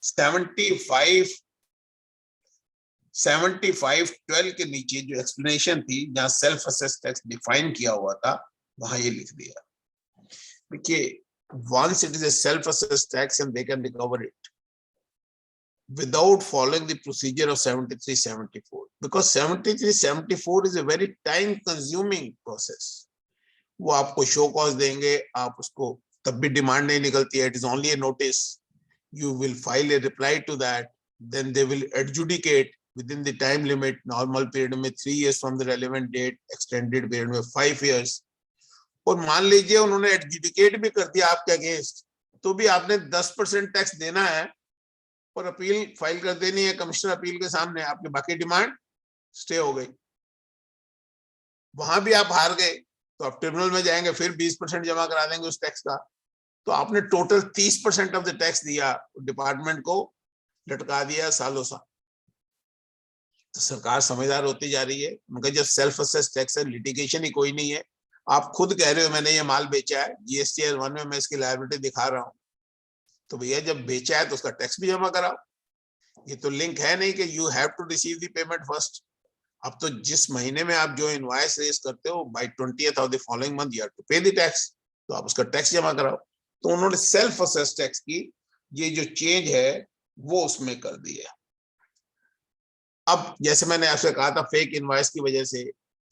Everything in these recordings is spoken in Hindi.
7512 के नीचे जो एक्सप्लेनेशन थी जहां सेल्फ असेस टैक्स डिफाइन किया हुआ था वहां ये लिख दिया। देखिए, once it is a self assessed tax and they can recover it without following the procedure of 7374, because 7374 is a very time consuming process. वो आपको शो कॉज देंगे, आप उसको तब भी डिमांड नहीं निकलती है, it is only A notice, you will file a reply to that, then they will adjudicate within the time limit, normal period में 3 years from the relevant date, extended period में 5 years। और मान लीजिए उन्होंने एडजुडिकेट भी कर दिया आपके अगेंस्ट, तो भी आपने 10% टैक्स देना है और अपील फाइल कर देनी है कमिश्नर अपील के सामने, आपकी बाकी डिमांड स्टे हो गई। वहां भी आप हार गए तो आप ट्रिब्यूनल में जाएंगे, फिर 20% जमा करा देंगे उस टैक्स का, तो आपने टोटल 30% ऑफ द टैक्स दिया, डिपार्टमेंट को लटका दिया सालों साल। तो सरकार समझदार होती जा रही है, उनका जब सेल्फ असेस टैक्स है, लिटिगेशन ही कोई नहीं है। आप खुद कह रहे हो मैंने ये माल बेचा है, जीएसटी 1 में मैं इसकी लायबिलिटी दिखा रहा हूं, तो भैया जब बेचा है तो उसका टैक्स भी जमा कराओ। ये तो लिंक है नहीं कि you have to receive the payment first. अब तो जिस महीने में आप जो इनवॉइस रेज करते हो, by 20th of the following month you have to pay the tax, तो आप उसका टैक्स जमा कराओ। तो उन्होंने सेल्फ असेस टैक्स की ये जो चेंज है वो उसमें कर दी है। अब जैसे मैंने आपसे कहा था, फेक इनवॉइस की वजह से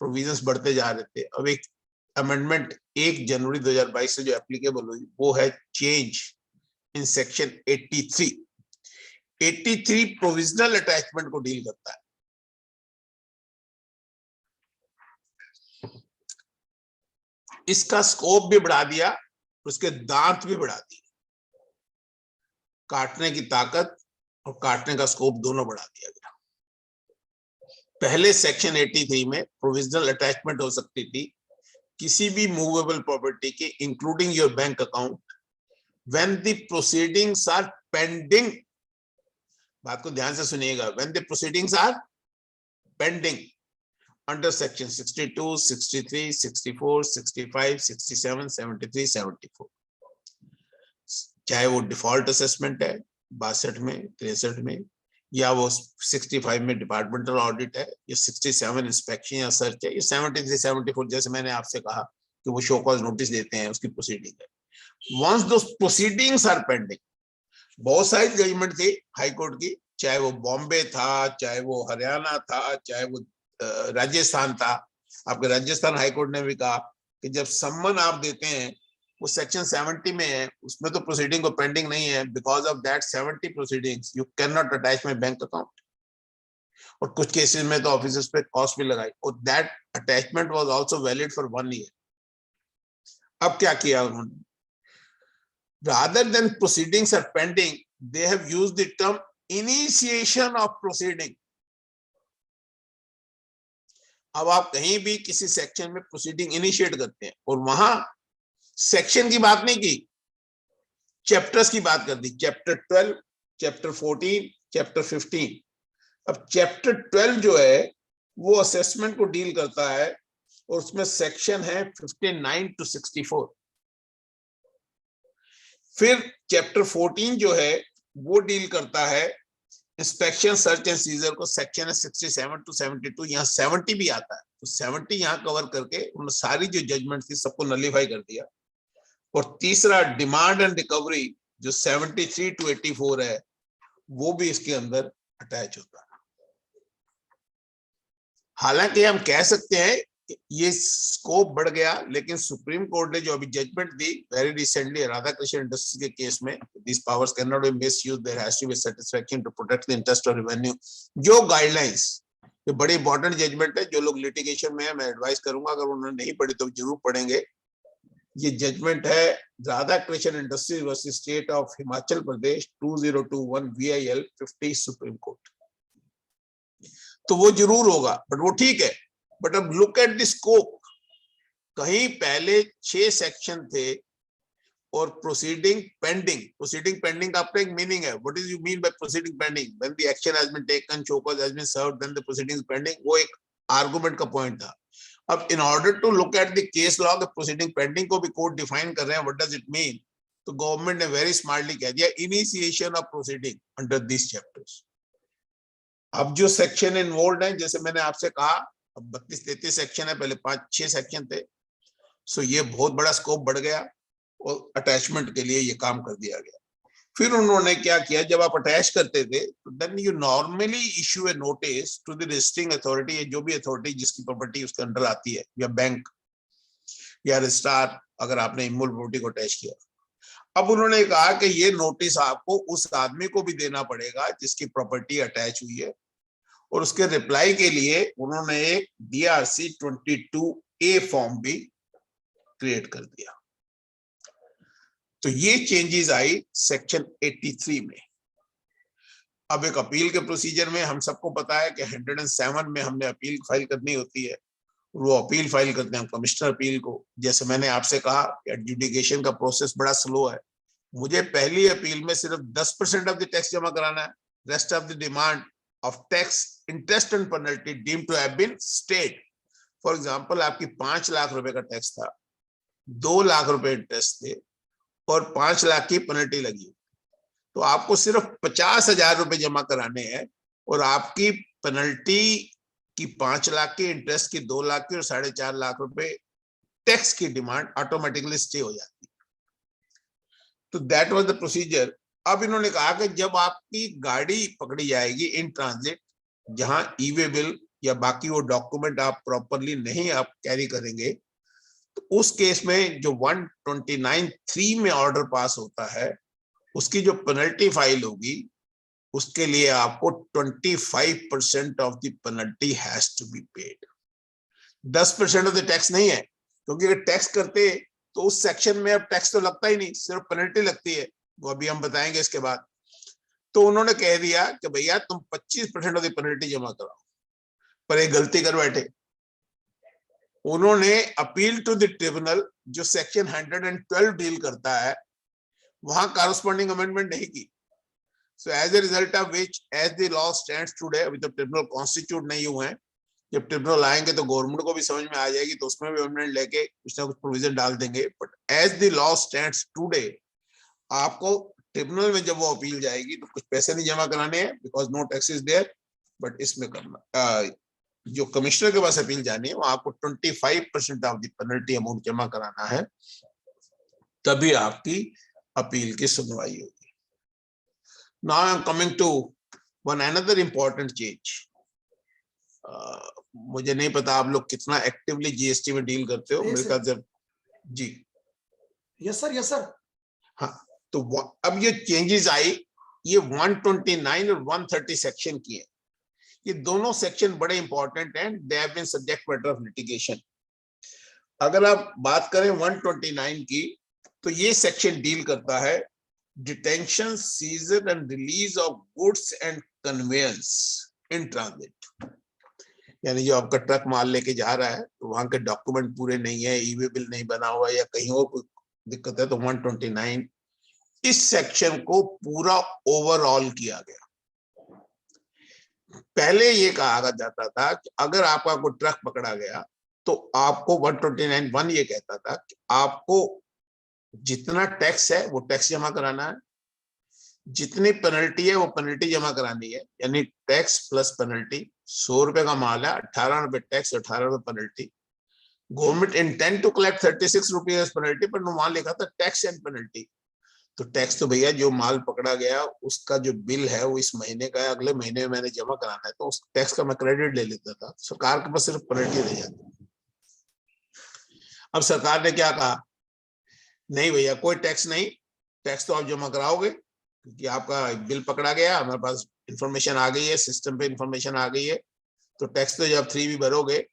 प्रोविजंस बढ़ते जा रहे थे। अब एक अमेंडमेंट 1 जनवरी 2022 से जो एप्लीकेबल हुई वो है change in section 83। 83 provisional attachment को डील करता है। इसका स्कोप भी बढ़ा दिया, उसके दांत भी बढ़ा दिए, काटने की ताकत और काटने का स्कोप दोनों बढ़ा दिया गया। पहले सेक्शन 83 में प्रोविजनल अटैचमेंट हो सकती थी किसी भी मूवेबल प्रॉपर्टी के, including your bank account, when the proceedings are pending. बात को ध्यान से सुनिएगा, when the proceedings are pending under section 62, 63, 64, 65, 67, 73, 74। चाहे वो डिफॉल्ट असेसमेंट है 62 में, 63 में, या वो 65 में डिपार्टमेंटल ऑडिट है, या 67 इंस्पेक्शन या सर्च है, या 73, 74 जैसे मैंने आपसे कहा कि वो शो कॉज नोटिस देते हैं, उसकी प्रोसीडिंग है। Once those proceedings are pending, बहुत सारी जजमेंट थी हाई कोर्ट की, चाहे वो बॉम्बे था, चाहे वो हरियाणा था, चाहे वो राजस्थान था। आपके राजस्थान हाई कोर्ट ने भी कहा कि जब सम्मन आप देते हैं वो सेक्शन 70 में है, उसमें तो प्रोसीडिंग को पेंडिंग नहीं है, because of that 70 proceedings you can not attach my bank account. और कुछ केसेस में तो ऑफिसर्स पे कॉस्ट भी लगाई, और that attachment was also valid for 1 year. अब क्या किया उन्होंने, rather than proceedings are pending, they have used the term initiation of proceeding। अब आप कहीं भी किसी सेक्शन में प्रोसीडिंग इनिशिएट करते हैं और वहां सेक्शन की बात नहीं की, चैप्टर्स की बात कर दी, चैप्टर 12, चैप्टर 14, चैप्टर 15। अब चैप्टर 12 जो है वो असेसमेंट को डील करता है और उसमें सेक्शन है 59 to 64। फिर चैप्टर 14 जो है वो डील करता है इंस्पेक्शन, सर्च एंड सीजर को, सेक्शन है 67 to 72, यहाँ 70 भी आता है, तो 70 यहाँ कवर करके उन्होंने सारी जो जजमेंट थी सबको नलीफाई कर दिया। और तीसरा डिमांड एंड रिकवरी जो 73 to 84 है वो भी इसके अंदर अटैच होता है। हालांकि हम कह सकते हैं ये स्कोप बढ़ गया, लेकिन सुप्रीम कोर्ट ने जो अभी जजमेंट दी वेरी रिसेंटली राधाकृष्ण इंडस्ट्रीज के केस में, this powers can not be misused, there has to be satisfaction to protect the interest of revenue, जो गाइडलाइंस, ये बड़ी इंपॉर्टेंट जजमेंट है। जो लोग लिटिगेशन में है मैं एडवाइस करूंगा, अगर उन्होंने नहीं पढ़ी तो जरूर पढ़ेंगे। ये जजमेंट है Radhakrishna industries versus state of Himachal Pradesh 2021 VIL 50 supreme court. तो वो जरूर होगा, बट वो ठीक है। बट अब लुक एट द स्कोप, कहीं पहले 6 सेक्शन थे और प्रोसीडिंग पेंडिंग। प्रोसीडिंग पेंडिंग का अपना एक मीनिंग है, what is you mean by proceeding pending? When the action has been taken, show cause has been served, then the proceeding pending, वो एक आर्गुमेंट का पॉइंट था। अब in order to look at the case law, the proceeding pending को भी कोर्ट डिफाइन कर रहे हैं, व्हाट डज इट मीन? तो गवर्नमेंट ने वेरी स्मार्टली कह दिया initiation of proceeding under this chapters. अब जो सेक्शन इन्वॉल्व है, जैसे मैंने आपसे कहा, अब 32-33 सेक्शन है, पहले 5-6 सेक्शन थे। सो ये बहुत बड़ा स्कोप बढ़ गया और अटैचमेंट के लिए ये काम कर दिया गया। फिर उन्होंने क्या किया, जब आप अटैच करते थे तो then you normally issue a notice to the registering authority, जो भी अथॉरिटी जिसकी प्रॉपर्टी उसके अंडर आती है, या बैंक या रजिस्ट्रार, अगर आपने इमूवेबल प्रॉपर्टी को अटैच किया। अब उन्होंने कहा कि ये नोटिस आपको उस आदमी को भी देना पड़ेगा जिसकी प्रॉपर्टी अटैच हुई है, और उसके रिप्लाई के लिए उन्होंने एक DRC 22A फॉर्म भी क्रिएट कर दिया। तो ये चेंजेस आई सेक्शन 83 में। अब एक अपील के प्रोसीजर में हम सबको पता है कि 107 में हमने अपील फाइल करनी होती है, वो अपील फाइल करते हैं कमिश्नर अपील को। जैसे मैंने आपसे कहा, एडजुडिकेशन का प्रोसेस बड़ा स्लो है। मुझे पहली अपील में सिर्फ 10% ऑफ द टैक्स जमा कराना है, rest of the demand of tax interest and penalty deemed to have been stayed. For example, आपकी 5 लाख रुपए का टैक्स था, 2 लाख रुपए इंटरेस्ट थे और 5 लाख की पेनल्टी लगी, तो आपको सिर्फ 50,000 रुपए जमा कराने हैं, और आपकी पेनल्टी की 5 लाख की, इंटरेस्ट की 2 लाख की और 4.5 लाख रुपए टैक्स की डिमांड ऑटोमेटिकली स्टे हो जाती है। तो दैट वाज द प्रोसीजर। अब इन्होंने कहा कि जब आपकी गाड़ी पकड़ी जाएगी इन ट्रांजिट, जहां ई-वे बिल या बाकी वो डॉक्यूमेंट आप प्रॉपरली नहीं आप कैरी करेंगे, तो उस केस में जो 129(3) में ऑर्डर पास होता है, उसकी जो पेनल्टी फाइल होगी, उसके लिए आपको 25% of the penalty has to be paid. 10% of the tax नहीं है, क्योंकि अगर टैक्स करते तो उस सेक्शन में अब टैक्स तो लगता ही नहीं, सिर्फ पेनल्टी लगती है, वो अभी हम बताएंगे इसके बाद। तो उन्होंने कह दिया कि भैया तुम 25% ऑफ द पेनल्टी जमा कराओ, पर एक गलती कर बैठे। उन्होंने अपील टू द ट्रिब्यूनल, जो सेक्शन 112 डील करता है, वहां कॉरेस्पॉन्डिंग अमेंडमेंट नहीं की। So as a result of which, as the law stands today, अभी तो ट्रिब्यूनल कॉन्स्टिट्यूट नहीं हुए हैं, जब ट्रिब्यूनल आएंगे तो गवर्नमेंट को भी समझ में आ जाएगी, तो उसमें भी अमेंडमेंट लेके कुछ ना कुछ प्रोविजन डाल देंगे। But as the law stands today, आपको ट्रिब्यूनल में जब वो अपील जाएगी तो कुछ पैसे नहीं जमा कराने हैं, because no tax is there, but इसमें करना, जो कमिश्नर के पास अपील जानी है, वो आपको 25% ऑफ द पेनल्टी अमाउंट जमा कराना है, तभी आपकी अपील की सुनवाई होगी। Now I am coming to one another important change. मुझे नहीं पता आप लोग कितना एक्टिवली जीएसटी में डील करते हो, मेरे ख्याल से जी। Yes sir, yes sir. हाँ, तो अब ये चेंजेस आई, ये 129 और 130 सेक्शन की है। ये दोनों सेक्शन बड़े इंपॉर्टेंट हैं, they have been subject matter of litigation. अगर आप बात करें 129 की, तो ये सेक्शन डील करता है detention, seizure and release of goods and conveyance in transit. यानी जो आपका ट्रक माल लेके जा रहा है, तो वहां के डॉक्यूमेंट पूरे नहीं है, ई-वे बिल नहीं बना हुआ, या कहीं और कोई दिक्कत है, तो 129 इस सेक्शन को पूरा ओवरऑल किया गया। पहले ये कहा जाता था कि अगर आपका कोई ट्रक पकड़ा गया, तो आपको 129(1) ये कहता था कि आपको जितना टैक्स है वो टैक्स जमा कराना है, जितनी पेनल्टी है वो पेनल्टी जमा करानी है, यानी टैक्स प्लस पेनल्टी। 100 रुपए का माल है, 18 रुपए टैक्स, 18 रुपए penalty. Government intend to collect 36 rupees penalty, पर वहां लिखा था टैक्स एंड पेनल्टी। तो टैक्स तो भैया जो माल पकड़ा गया उसका जो बिल है वो इस महीने का है, अगले महीने में मैंने जमा कराना है, तो उस टैक्स का मैं क्रेडिट ले लेता था, सरकार के पास सिर्फ पेनल्टी रह जाती। अब सरकार ने क्या कहा, नहीं भैया कोई टैक्स नहीं, टैक्स तो आप जमा कराओगे, क्योंकि आपका बिल पकड़ा गया, हमारे पास इंफॉर्मेशन आ गई है, सिस्टम पे इंफॉर्मेशन आ गई है, तो टैक्स तो जब 3 भी भरोगे।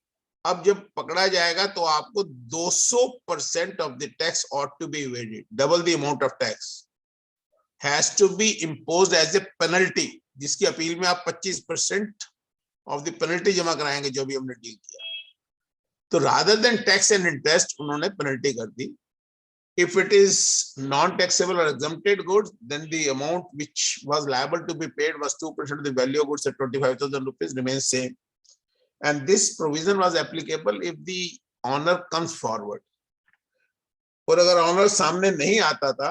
अब जब पकड़ा जाएगा तो आपको 200% of the tax ought to be evaded, double the amount of tax has to be imposed as a penalty, जिसकी अपील में आप 25% ऑफ द पेनल्टी जमा कराएंगे, जो भी हमने डील किया। तो rather than tax and interest उन्होंने पेनल्टी कर दी। If it is non-taxable or exempted goods, then the amount which was liable to be paid was 2% of the value of goods at 25,000 rupees remains same. And this provision was applicable if the owner comes forward. और अगर ऑनर सामने नहीं आता था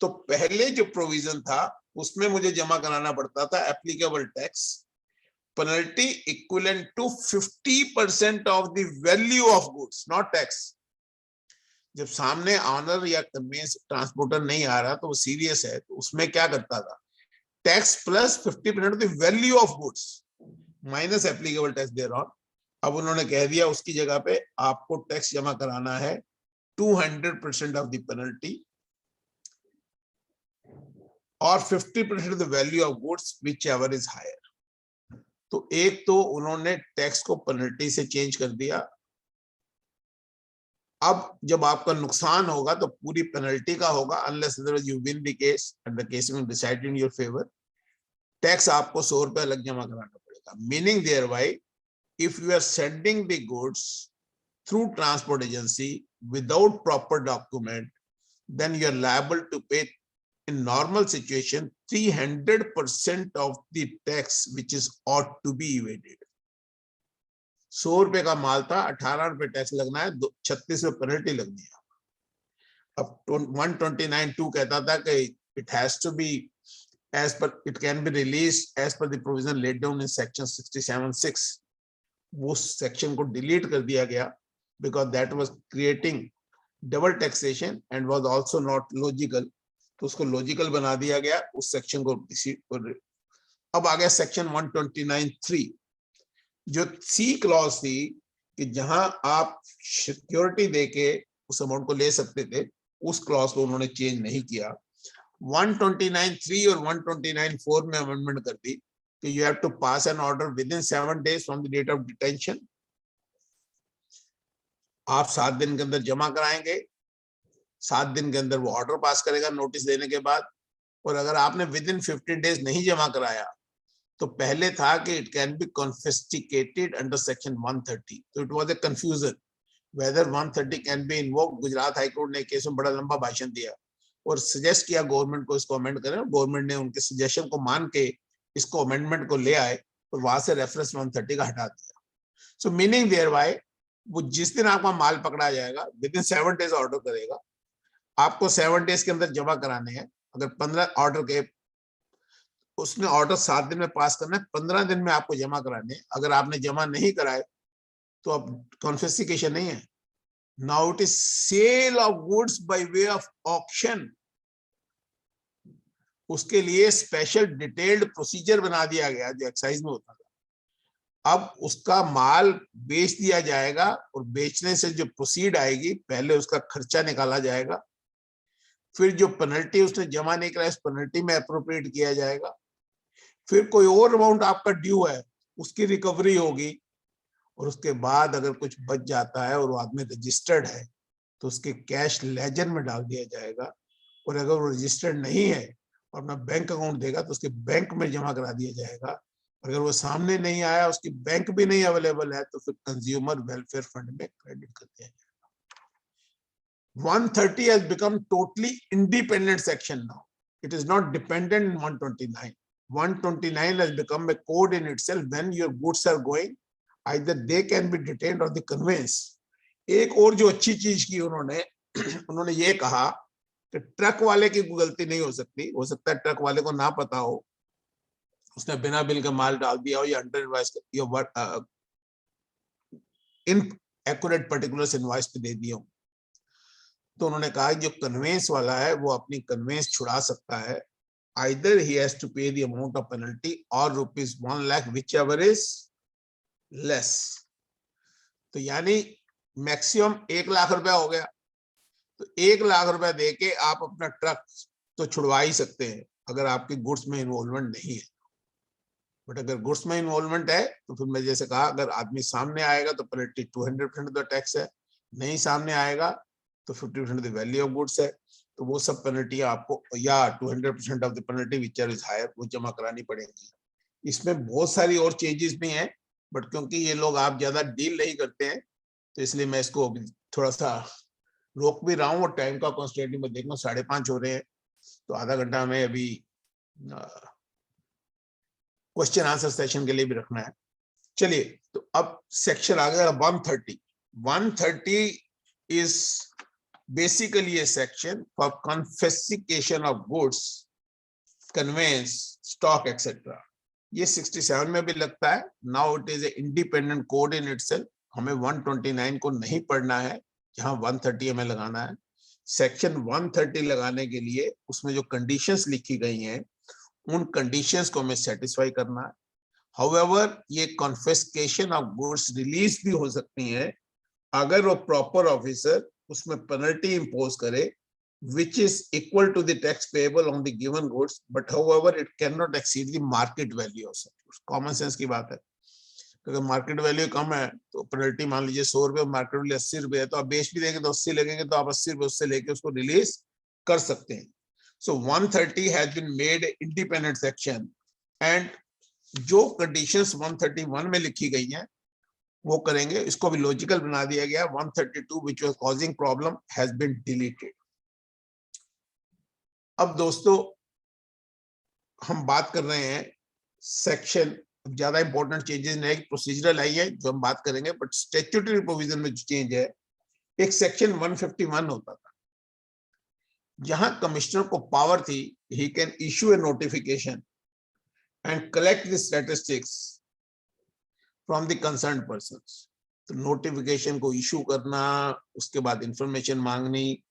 तो पहले जो प्रोविजन था उसमें मुझे जमा कराना पड़ता था applicable tax penalty equivalent to 50% of the value of goods, not tax. जब सामने ऑनर या कन्वेंस ट्रांसपोर्टर नहीं आ रहा तो वो सीरियस है, तो उसमें क्या करता था, tax plus 50% of the value of goods minus applicable tax thereon. अब उन्होंने कह दिया उसकी जगह पे आपको टैक्स जमा कराना है 200% ऑफ द पेनल्टी और 50% of the value of goods whichever is higher. तो एक तो उन्होंने टैक्स को पेनल्टी से चेंज कर दिया। अब जब आपका नुकसान होगा तो पूरी पेनल्टी का होगा, unless otherwise you win the case and the case will decided in your favour. Tax आपको 100 रुपए अलग जमा कराना पड़ेगा, meaning thereby if you are sending the goods through transport agency without proper document, then you are liable to pay in normal situation 300% of the tax which is ought to be evaded. 100 रुपए का माल था, 18 रुपए टैक्स लगना है, 36 रुपए पेनल्टी लगनी है। अब 129(2) कहता था कि it has to be as per, it can be released as per the provision laid down in section 67(6). वो सेक्शन को डिलीट कर दिया गया because that was creating double taxation and was also not logical, तो उसको लॉजिकल बना दिया गया उस सेक्शन को। अब आ गया सेक्शन 129(3) जो सी क्लॉज थी कि जहां आप सिक्योरिटी देके उस अमाउंट को ले सकते थे, उस क्लॉज को उन्होंने चेंज नहीं किया। 129(3) और 129(4) में अमेंडमेंट कर दी कि you have to pass an order within 7 days from the date of detention. आप 7 दिन के अंदर जमा कराएंगे, 7 दिन के अंदर वो ऑर्डर पास करेगा नोटिस देने के बाद। और अगर आपने within 15 days नहीं जमा कराया तो पहले था कि it can be confiscated under section 130. तो it was a confusion whether 130 can be invoked. Gujarat high court ने केस में बड़ा लंबा भाषण दिया और सजेस्ट किया गवर्नमेंट को इसको अमेंड करें। गवर्नमेंट ने उनके सजेशन को मान के इसको अमेंडमेंट को ले आए और वहां से रेफरेंस 130 का हटा दिया। सो मीनिंग देयर बाय वो जिस दिन आपका माल पकड़ा जाएगा विद इन 7 days ऑर्डर करेगा, आपको 7 days के अंदर जमा कराने हैं। अगर 15 ऑर्डर के उसने ऑर्डर 7 दिन में पास करना है, 15 दिन में आपको जमा कराने हैं। अगर आपने जमा नहीं कराए तो अब कॉन्फिस्केशन नहीं है, now it is sale of goods by way of auction. उसके लिए स्पेशल डिटेल्ड प्रोसीजर बना दिया गया जो एक्साइज में होता था। अब उसका माल बेच दिया जाएगा और बेचने से जो प्रोसीड आएगी पहले उसका खर्चा निकाला जाएगा, फिर जो पेनल्टी उसने जमा नहीं कराई उस पेनल्टी में अप्रोप्रिएट किया जाएगा, फिर कोई और अमाउंट आपका ड्यू है उसकी रिकवरी होगी, और उसके बाद अगर कुछ बच जाता है और वो आदमी रजिस्टर्ड है तो उसके कैश लेजर में डाल दिया जाएगा। और अगर वो रजिस्टर्ड नहीं है और अपना बैंक अकाउंट देगा तो उसके बैंक में जमा करा दिया जाएगा। अगर वो सामने नहीं आया, उसकी बैंक भी नहीं अवेलेबल है, तो फिर कंज्यूमर वेलफेयर फंड में क्रेडिट कर दिया जाएगा। 130 has become totally independent section now. It is not dependent on 129. 129 has become a code in itself. When your goods are going, either they can be detained or the conveyance. एक और जो अच्छी चीज की उन्होंने ये कहा कि ट्रक वाले की गलती नहीं हो सकती। हो सकता है ट्रक वाले को ना पता हो, उसने बिना बिल का माल डाल दिया हो या अंडर इनवॉइस इन एक्यूरेट पर्टिकुलर्स इनवॉइस पे दे दिया हो। तो उन्होंने कहा जो कन्वेंस वाला है वो अपनी कन्वेंस छुड़ा सकता है, either he has to pay the amount of penalty और ₹1 lakh which ever is less. तो यानी मैक्सिमम 1 लाख रुपया हो गया, तो 1 लाख रुपया देके आप अपना ट्रक तो छुड़वा ही सकते हैं अगर आपकी गुड्स में इन्वॉल्वमेंट नहीं है। बट अगर गुड्स में इन्वॉल्वमेंट है तो फिर मैं जैसे कहा, अगर आदमी सामने आएगा तो पेनल्टी 200% का टैक्स है, नहीं सामने आएगा तो 50% द वैल्यू ऑफ गुड्स है। तो वो सब पेनल्टी आपको, या 200% of the penalty which is higher, वो जमा करानी पड़ेगी। इसमें बहुत सारी और चेंजेस भी हैं, बट क्योंकि ये लोग आप ज्यादा डील नहीं करते हैं तो इसलिए मैं इसको थोड़ा सा रोक भी रहा हूँ। और टाइम का कॉन्स्टेंट में देखना 5:30 हो रहे हैं, तो आधा घंटा हमें अभी क्वेश्चन आंसर सेशन के लिए भी रखना है। चलिए, तो अब सेक्शन आ गया 130। 130 इज बेसिकली ये section for confiscation of goods, conveyance, stock etcetera, ये 67 में भी लगता है। Now it is a independent code in itself. हमें 129 को नहीं पढ़ना है, जहां 130 हमें लगाना है। सेक्शन 130 लगाने के लिए उसमें जो कंडीशंस लिखी गई हैं, उन कंडीशंस को हमें सेटिस्फाई करना है। हाउएवर ये कॉन्फिस्केशन ऑफ गुड्स रिलीज भी हो सकती है अगर वो प्रॉपर ऑफिसर उसमें पेनल्टी इंपोज करे which is equal to the tax payable on the given goods, but however it cannot exceed the market value of such goods. Common sense की बात है, अगर मार्केट वैल्यू कम है तो पेनल्टी मान लीजिए 100 रुपए, मार्केट वैल्यू 80 रुपए है, तो आप बेच भी देंगे तो 80 लगेंगे, तो आप 80 रुपए उससे लेके उसको रिलीज कर सकते हैं। So 130 has been made independent section, and जो कंडीशंस 131 में लिखी गई हैं वो करेंगे। इसको भी लॉजिकल बना दिया गया। 132 which was causing problem has been deleted. अब दोस्तों हम बात कर रहे हैं सेक्शन, ज्यादा इंपॉर्टेंट चेंजेस नहीं, प्रोसीजरल आई है जो हम बात करेंगे, बट स्टैट्यूटरी प्रोविजन में जो चेंज है, एक सेक्शन 151 होता था जहां कमिश्नर को पावर थी, he can issue A notification and collect the statistics from the concerned persons. तो नोटिफिकेशन को इशू करना, उसके बाद इंफॉर्मेशन मांगनी,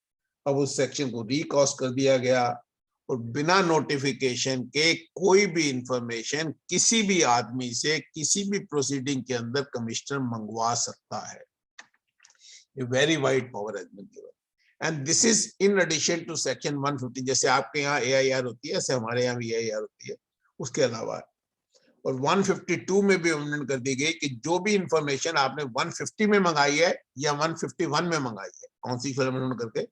अब उस सेक्शन को रिकॉस्ट कर दिया गया, और बिना नोटिफिकेशन के कोई भी इंफॉर्मेशन किसी भी आदमी से किसी भी प्रोसीडिंग के अंदर कमिश्नर मंगवा सकता है। Very wide power has been given, and this is in addition to section 150। जैसे आपके यहाँ AIR होती है, ऐसे हमारे यहाँ भी AIR होती है, उसके अलावा। और 152 में भी अमेंडमेंट कर दी गई कि जो भी इंफॉर्मेशन आपने 150 में मंगाई है या 151 में मंगाई है, कॉन्स्टिट्यूशनल अमेंडमेंट करके,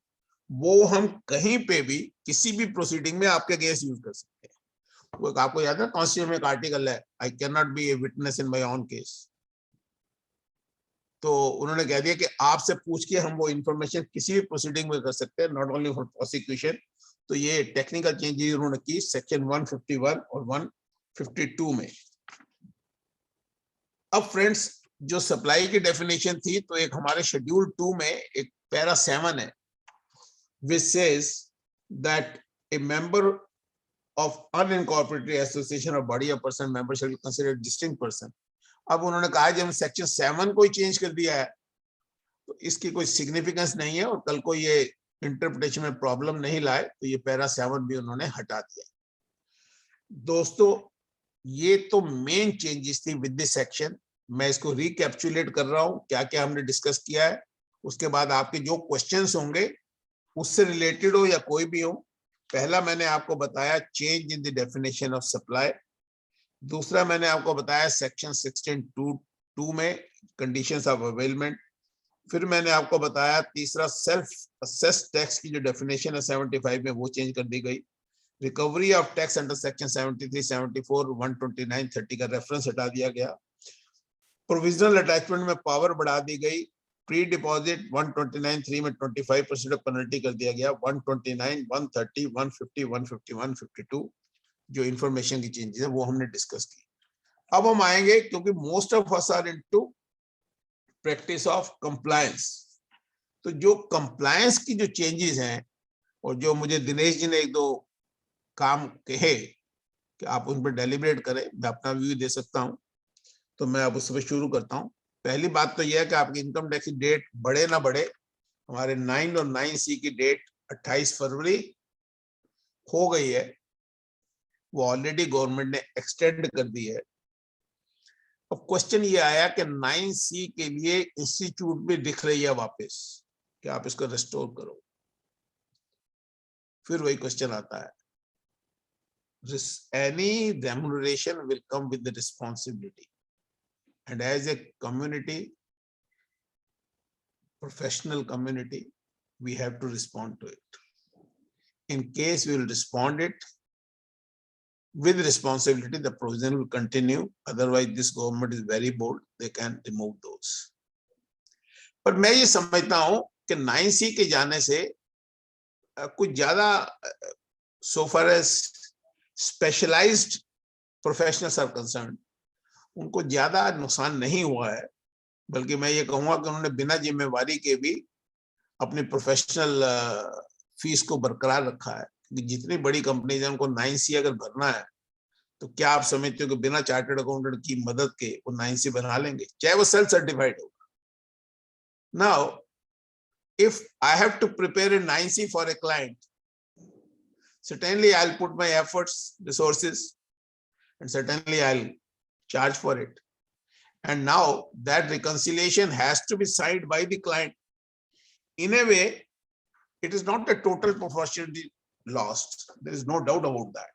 वो हम कहीं पे भी किसी भी प्रोसीडिंग में आपके अगेंस्ट यूज कर सकते हैं। वो आपको याद है कॉन्स्टिट्यूशन में एक आर्टिकल है, I can not B a witness in my own case. तो उन्होंने कह दिया कि आपसे पूछ के हम वो इंफॉर्मेशन किसी भी प्रोसीडिंग में कर सकते हैं, नॉट ओनली फॉर प्रोसिक्यूशन। तो ये टेक्निकल चेंजेस उन्होंने की सेक्शन 151 और 152 में। अब फ्रेंड्स, जो सप्लाई की डेफिनेशन थी, तो एक हमारे शेड्यूल 2 में एक पैरा 7 है, which says that a member of unincorporated association or body of person member shall be considered distinct person. अब उन्होंने कहा जब सेक्शन 7 को ही चेंज कर दिया है तो इसकी कोई सिग्निफिकेंस नहीं है, और कल को ये इंटरप्रिटेशन में प्रॉब्लम नहीं लाए, तो ये पैरा 7 भी उन्होंने हटा दिया। दोस्तों, ये तो मेन चेंजेस थी विद दिस सेक्शन। मैं इसको रिकैप्चुलेट कर रहा हूं, क्या क्या हमने डिस्कस किया है। उसके बाद आपके जो क्वेश्चंस होंगे उससे रिलेटेड हो या कोई भी हो। पहला मैंने आपको बताया change in the definition of supply. दूसरा मैंने आपको बताया सेक्शन 16(2) में कंडीशंस ऑफ अवेलमेंट। फिर मैंने आपको बताया तीसरा सेल्फ असेस टैक्स की जो डेफिनेशन है 75 में, वो चेंज कर दी गई। Recovery of tax under section 73, 74, 129, 30 का रेफरेंस हटा दिया गया। प्रोविजनल अटैचमेंट में पावर बढ़ा दी गई। प्री डिपॉजिट 129(3) में 25% पेनल्टी कर दिया गया। 129, 130, 150, 151, 52 जो इंफॉर्मेशन की चेंजेस है वो हमने डिस्कस की। अब हम आएंगे, क्योंकि most of us are into practice of compliance, तो जो कंप्लायंस की जो चेंजेस हैं, और जो मुझे दिनेश जी ने एक दो काम कहे कि आप उन पर डेलिब्रेट करें, मैं अपना व्यू दे सकता हूं, तो मैं अब उससे शुरू करता हूं। पहली बात तो यह है कि आपकी इनकम टैक्स की डेट बढ़े ना बढ़े, हमारे 9 और 9C की डेट 28 फरवरी हो गई है, वो ऑलरेडी गवर्नमेंट ने एक्सटेंड कर दी है। अब क्वेश्चन ये आया कि 9C के लिए इंस्टीट्यूट भी दिख रही है वापस कि आप इसको रिस्टोर करो। फिर वही क्वेश्चन आता है, any remuneration will come with the responsibility, and as a community, professional community, we have to respond to it. In case we will respond it with responsibility, the provision will continue. Otherwise, this government is very bold, they can remove those. पर मैं ये समझता हूं कि 9C के जाने से कुछ ज्यादा so far as specialized professionals are concerned, उनको ज्यादा नुकसान नहीं हुआ है, बल्कि मैं ये कहूंगा कि उन्होंने बिना जिम्मेवारी के भी अपनी प्रोफेशनल फीस को बरकरार रखा है, कि जितनी बड़ी कंपनी है उनको 9C अगर भरना है तो क्या आप समझते हो कि बिना चार्टर्ड अकाउंटेंट की मदद के वो 9C बना लेंगे, चाहे वो सेल्फ सर्टिफाइड होगा। Now if I have to prepare a 9C for a client, certainly I'll put my efforts, resources, and certainly I'll charge for it. And now that reconciliation has to be signed by the client. In a way, it is not a total proportionality lost. There is no doubt about that.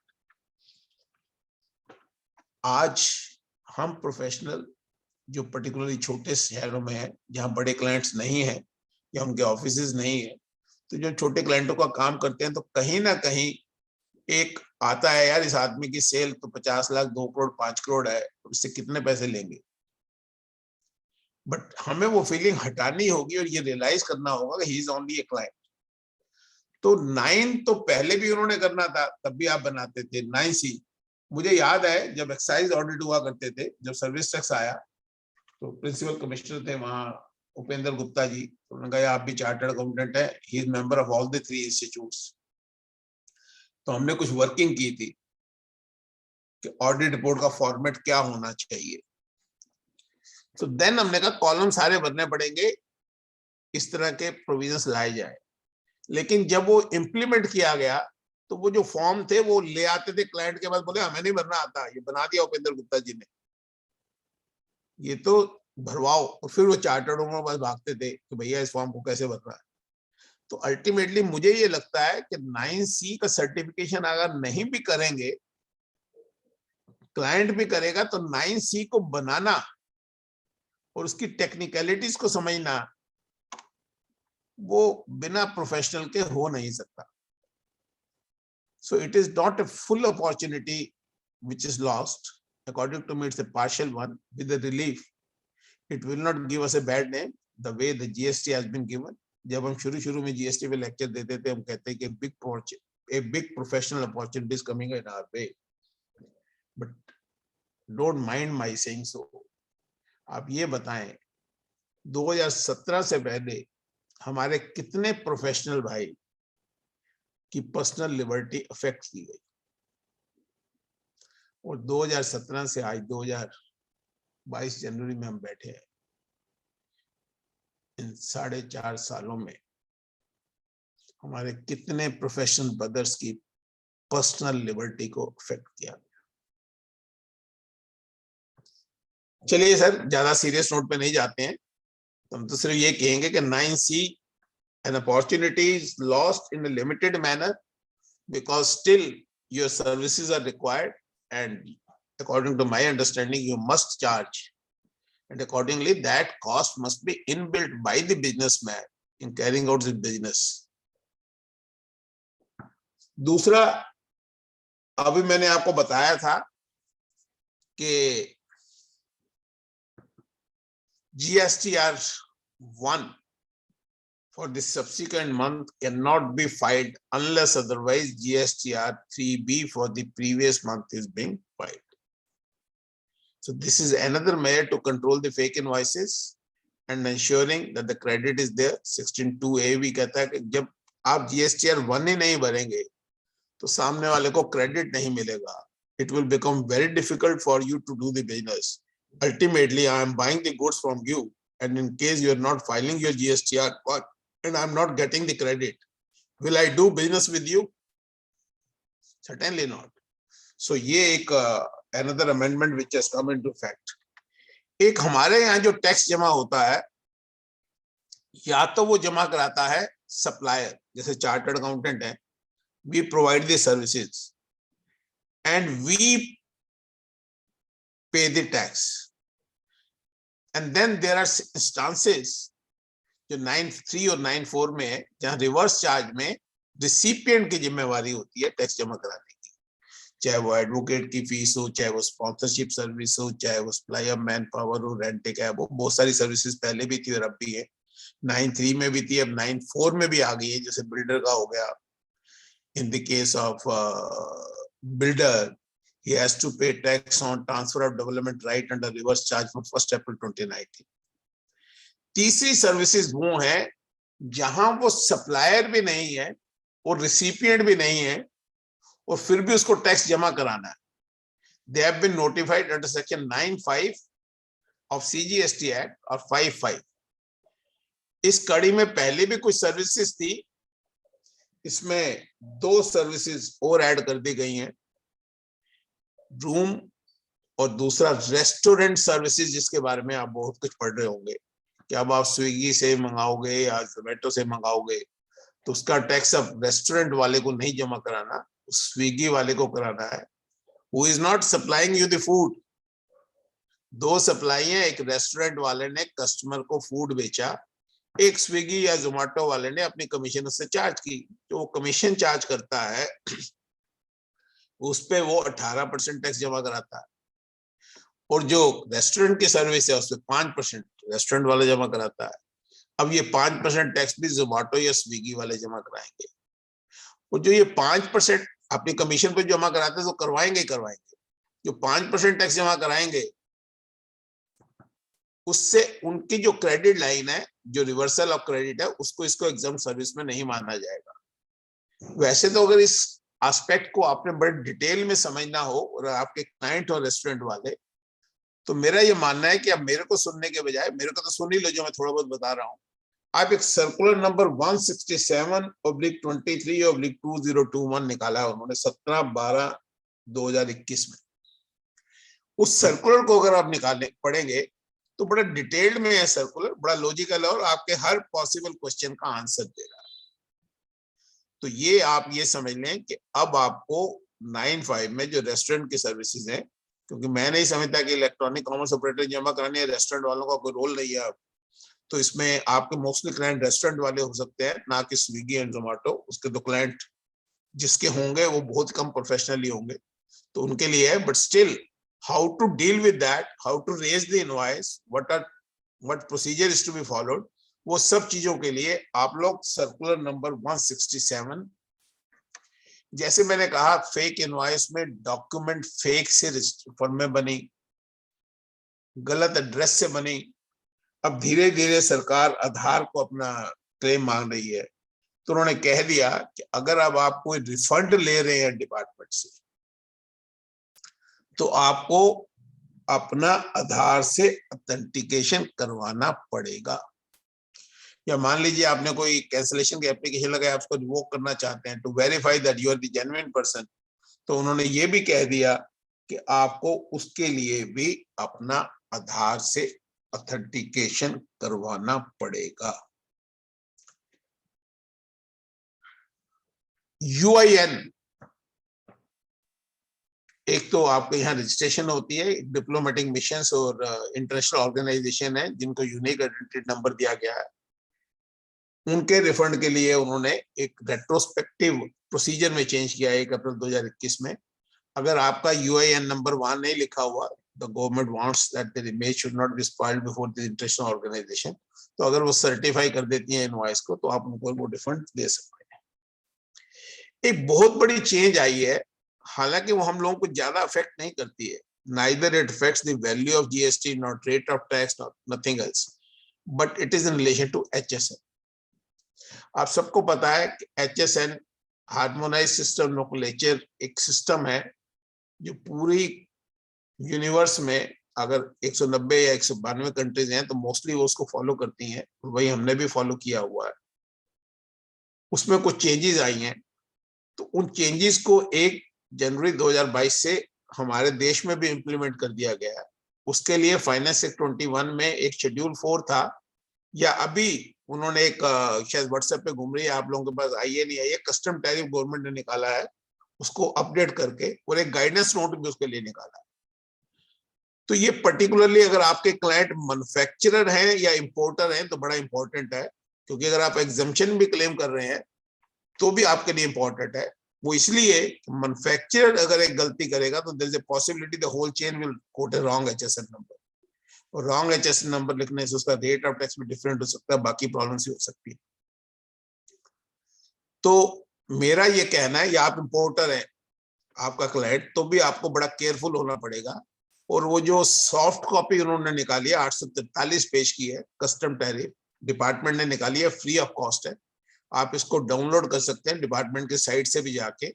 आज हम प्रोफेशनल जो पर्टिकुलरली छोटे शहरों में है, जहां बड़े क्लाइंट्स नहीं है या उनके ऑफिसेज नहीं है, तो जो छोटे क्लाइंटों का काम करते हैं तो कहीं ना कहीं एक आता है, यार इस आदमी की सेल तो 50 लाख, 2 करोड़, 5 करोड़ है, उससे कितने पैसे लेंगे। बट हमें वो फीलिंग हटानी होगी और ये रियलाइज करना होगा कि he is only a client. तो 9 तो पहले भी उन्होंने करना था, तब भी आप बनाते थे 9C। मुझे याद है जब एक्साइज ऑडिट हुआ करते थे, जब सर्विस टैक्स आया तो प्रिंसिपल कमिश्नर थे वहां उपेंद्र गुप्ता जी, उन्होंने कहा आप भी चार्टर्ड अकाउंटेंट है, he is member of all the 3 institutes. तो हमने कुछ वर्किंग की थी कि ऑडिट रिपोर्ट का फॉर्मेट क्या होना चाहिए। तो देन हमने कहा कॉलम सारे भरने पड़ेंगे, इस तरह के प्रोविजंस लाए जाए। लेकिन जब वो इम्प्लीमेंट किया गया तो वो जो फॉर्म थे वो ले आते थे क्लाइंट के पास, बोले हमें नहीं भरना आता, ये बना दिया उपेंद्र गुप्ता जी ने, ये तो भरवाओ। और फिर वो चार्टर्ड के पास भागते थे कि भैया इस फॉर्म को कैसे भरना है। तो अल्टीमेटली मुझे ये लगता है कि 9C का सर्टिफिकेशन अगर नहीं भी करेंगे, क्लाइंट भी करेगा, तो 9C को बनाना और उसकी टेक्निकलिटीज को समझना वो बिना प्रोफेशनल के हो नहीं सकता। So it is not a full opportunity which is lost. According to me, it's a partial one with the relief. It will not give us a bad name the way the GST has been given. जब हम शुरू में GST पे लेक्चर देते थे, हम कहते हैं कि a big professional opportunity is coming in our way. But don't mind my saying so. आप ये बताएं 2017 से पहले हमारे कितने प्रोफेशनल भाई की पर्सनल लिबर्टी अफेक्ट की गई, और 2017 से आज 2022 जनवरी में हम बैठे हैं, इन 4.5 सालों में हमारे कितने प्रोफेशनल ब्रदर्स की पर्सनल लिबर्टी को अफेक्ट किया गया। चलिए सर, ज्यादा सीरियस नोट पे नहीं जाते हैं, तो हम तो सिर्फ ये कहेंगे कि 9C an opportunity is lost in a limited manner because still your services are required, and according to my understanding you must charge, and accordingly that cost must be inbuilt by the businessman in carrying out his business. दूसरा, अभी मैंने आपको बताया था कि GSTR 1 for the subsequent month cannot be filed unless otherwise GSTR 3B for the previous month is being filed. So this is another measure to control the fake invoices and ensuring that the credit is there. 16(2)A भी कहता है कि जब आप GSTR 1 ही नहीं भरेंगे तो सामने वाले को क्रेडिट नहीं मिलेगा. It will become very difficult for you to do the business. Ultimately, I am buying the goods from you, and in case you are not filing your GSTR 1 and I'm not getting the credit, will I do business with you? Certainly not. So ये एक another amendment which has come into effect. एक हमारे यहाँ जो टैक्स जमा होता है, या तो वो जमा कराता है सप्लायर, जैसे चार्टर्ड अकाउंटेंट है, we provide the services and we pay the tax, and then there are instances जो 9(3) और 9(4) में है, जहां रिवर्स चार्ज में रिसिपिएंट की जिम्मेवारी होती है टैक्स जमा कराने की, चाहे वो एडवोकेट की फीस हो, चाहे वो स्पॉन्सरशिप सर्विस हो, चाहे वो सप्लाई ऑफ मैन पावर हो, रेंट कैब हो. बहुत सारी सर्विसेज पहले भी थी और अब भी है. 9(3) में भी थी, अब 9(4) में भी आ गई है, जैसे बिल्डर का हो गया. In the case of builder, he has to pay tax on transfer of development right under reverse charge from 1st April 2019. तीसरी सर्विसेज वो है जहां वो सप्लायर भी नहीं है और रिसिपिएंट भी नहीं है और फिर भी उसको टैक्स जमा कराना है, they have been notified under section 9(5) of CGST act और 5(5). इस कड़ी में पहले भी कुछ सर्विसेज थी, इसमें 2 सर्विसेज और ऐड कर दी गई हैं, रूम और दूसरा रेस्टोरेंट सर्विसेज, जिसके बारे में आप बहुत कुछ पढ़ रहे होंगे कि अब आप स्विगी से मंगाओगे या जोमेटो से मंगाओगे तो उसका टैक्स अब रेस्टोरेंट वाले को नहीं जमा कराना, स्विगी वाले को कराना है, who is not supplying you the food. 2 supply है, एक रेस्टोरेंट वाले ने कस्टमर को फूड बेचा, एक स्विगी या जोमेटो वाले ने अपनी कमीशन उससे चार्ज की। जो वो कमीशन चार्ज करता है उस पे वो 18% टैक्स जमा कराता है, और जो रेस्टोरेंट की सर्विस है उस पे 5% रेस्टोरेंट वाले जमा कराता है। अब ये 5% टैक्स भी जोमेटो या स्विगी वाले जमा कराएंगे, और जो ये 5% अपनी कमीशन पे जमा कराते हैं तो करवाएंगे ही करवाएंगे। जो 5% टैक्स जमा कराएंगे उससे उनकी जो क्रेडिट लाइन है, जो रिवर्सल ऑफ क्रेडिट है, उसको इसको एग्जाम सर्विस में नहीं माना जाएगा। वैसे तो अगर इस एस्पेक्ट को आपने बड़े डिटेल में समझना हो और आपके क्लाइंट और रेस्टोरेंट वाले, तो मेरा ये मानना है कि अब मेरे को सुनने के बजाय, मेरे को तो सुन ही लो जो मैं थोड़ा बहुत बता रहा हूँ, आप एक सर्कुलर नंबर 167/23/2021 निकाला है उन्होंने 17/12/2021 में। उस सर्कुलर को अगर आप निकालने पढ़ेंगे तो बड़ा डिटेल्ड में है सर्कुलर, बड़ा लॉजिकल है और आपके हर पॉसिबल क्वेश्चन का आंसर दे रहा है। तो ये आप ये समझ लें कि अब आपको 9(5) में जो रेस्टोरेंट की सर्विसेज हैं, क्योंकि मैं नहीं समझता कि इलेक्ट्रॉनिक कॉमर्स ऑपरेटर जमा कराने है, रेस्टोरेंट वालों का कोई रोल नहीं है अब, तो इसमें आपके मोस्टली क्लाइंट रेस्टोरेंट वाले हो सकते हैं, ना कि स्विगी एंड जोमेटो। उसके तो क्लाइंट जिसके होंगे वो बहुत कम प्रोफेशनली होंगे, तो उनके लिए है। But still how to deal with that, how to raise the invoice, what procedure is to be followed, वो सब चीजों के लिए आप लोग सर्कुलर नंबर 167, जैसे मैंने कहा फेक इनवॉइस में डॉक्यूमेंट फेक से फॉर्म में बनी, गलत एड्रेस से बनी, अब धीरे धीरे सरकार आधार को अपना क्लेम मांग रही है, तो उन्होंने कह दिया कि अगर अब आप कोई रिफंड ले रहे हैं डिपार्टमेंट से तो आपको अपना आधार से ऑथेंटिकेशन करवाना पड़ेगा। या मान लीजिए आपने कोई कैंसिलेशन की एप्लीकेशन लगाया, उसको रिवोक करना चाहते हैं to verify that you are the genuine person, तो उन्होंने ये भी कह दिया कि आपको उसके लिए भी अपना आधार से ऑथेंटिकेशन करवाना पड़ेगा। UIN एक तो आपके यहाँ रजिस्ट्रेशन होती है, डिप्लोमेटिक मिशंस और इंटरनेशनल ऑर्गेनाइजेशन है जिनको यूनिक आइडेंटिटी नंबर दिया गया है, उनके रिफंड के लिए उन्होंने एक रेट्रोस्पेक्टिव प्रोसीजर में चेंज किया है 1 अप्रैल 2021 में। अगर आपका UIN नंबर वहां नहीं लिखा हुआ, the government wants that the image should not be spoiled before the international organisation, तो अगर वो सर्टिफाई कर देती है इनवॉइस को तो आप उनको वो रिफंड दे सकते हैं। एक बहुत बड़ी चेंज आई है, हालांकि वो हम लोगों को ज्यादा अफेक्ट नहीं करती है, neither it affects the value of GST, not rate of tax, not nothing else, but it is in relation to HSN। आप सबको पता है कि HSN हार्मोनाइज सिस्टम नोमेनक्लेचर एक सिस्टम है जो पूरी यूनिवर्स में अगर 190 या 192 कंट्रीज हैं तो मोस्टली वो उसको फॉलो करती हैं, वही हमने भी फॉलो किया हुआ है। उसमें कुछ चेंजेस आई हैं, तो उन चेंजेस को 1 जनवरी 2022 से हमारे देश में भी इंप्लीमेंट कर दिया गया है। उसके लिए फाइनेंस एक्ट 21 में एक शेड्यूल 4 था, या अभी उन्होंने एक शायद व्हाट्सएप पे घूम रही है, आप लोगों के पास आई है नहीं आई है, कस्टम टैरिफ गवर्नमेंट ने निकाला है, उसको अपडेट करके, और एक गाइडेंस नोट भी उसके लिए निकाला है। तो ये पर्टिकुलरली अगर आपके क्लाइंट मैन्युफैक्चरर हैं या इंपोर्टर हैं तो बड़ा इंपॉर्टेंट है, क्योंकि अगर आप एग्जम्पशन भी क्लेम कर रहे हैं तो भी आपके लिए इंपॉर्टेंट है। वो इसलिए मैन्युफैक्चरर अगर एक गलती करेगा तो there is a possibility the whole chain will quote a wrong HSN number, और रॉन्ग HSN नंबर लिखने से उसका रेट ऑफ टैक्स भी डिफरेंट हो सकता है, बाकी प्रॉब्लम्स भी हो सकती है। तो मेरा ये कहना है, या आप इंपोर्टर हैं आपका क्लाइंट, तो भी आपको बड़ा केयरफुल होना पड़ेगा। और वो जो सॉफ्ट कॉपी उन्होंने निकाली है 843 पेज की है कस्टम टैरिफ, डिपार्टमेंट ने निकाली है, फ्री ऑफ कॉस्ट है, आप इसको डाउनलोड कर सकते हैं डिपार्टमेंट के साइट से भी जाके।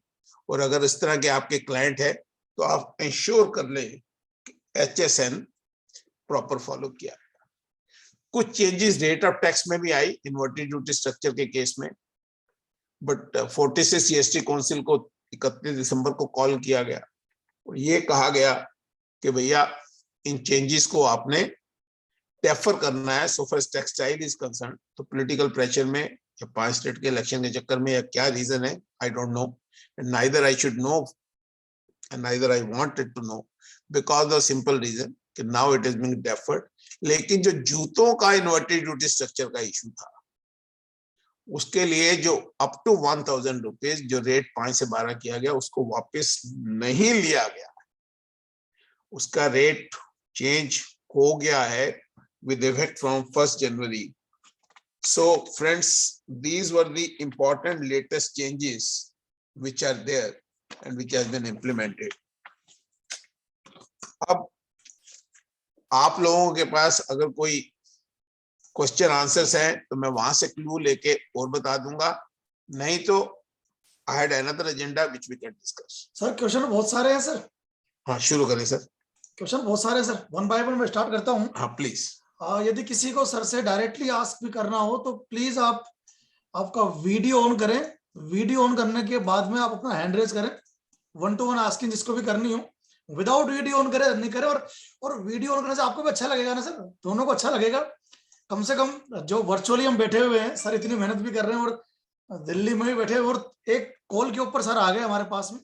और अगर इस तरह के आपके क्लाइंट है तो आप इंश्योर कर लें HSN प्रॉपर फॉलो किया। कुछ चेंजेस रेट ऑफ टैक्स में भी आई इन्वर्टेड ड्यूटी स्ट्रक्चर के केस में, बट 46 GST काउंसिल को 31 दिसंबर को कॉल किया गया और ये कहा गया कि भैया इन चेंजेस को आपने डेफर करना है so for textile is concern. तो पॉलिटिकल प्रेशर में या 5 स्टेट के इलेक्शन के चक्कर में या क्या रीजन है, I don't know, neither I should know and neither I wanted to know, because of simple reason कि now it is being deferred। लेकिन जो जूतों का इन्वर्टेड ड्यूटी स्ट्रक्चर का इशू था, उसके लिए जो अप टू 1000 रुपीज जो रेट 5 से 12 किया गया उसको वापस नहीं लिया गया, उसका रेट चेंज हो गया है with effect from 1st January। So friends, these were the important latest changes which are there and which has been implemented। अब आप लोगों के पास अगर कोई क्वेश्चन आंसर्स हैं तो मैं वहां से क्लू लेके और बता दूंगा, नहीं तो I had another agenda which we can discuss. Sir question बहुत सारे हैं सर। हाँ शुरू करें सर। क्वेश्चन बहुत सारे हैं सर, वन बाय वन मैं स्टार्ट करता हूँ। हाँ प्लीज। यदि किसी को सर से डायरेक्टली आस्क भी करना हो तो प्लीज आप आपका वीडियो ऑन करें, वीडियो ऑन करने के बाद में आप अपना हैंड रेज करें, 1-to-1 आस्किंग जिसको भी करनी हो। विदाउट वीडियो ऑन करे नहीं करे, और वीडियो ऑन करने से आपको भी अच्छा लगेगा ना सर, दोनों को अच्छा लगेगा। कम से कम जो वर्चुअली हम बैठे हुए हैं सर, इतनी मेहनत भी कर रहे हैं और दिल्ली में भी बैठे हुए और एक कॉल के ऊपर सर आ गए हमारे पास में,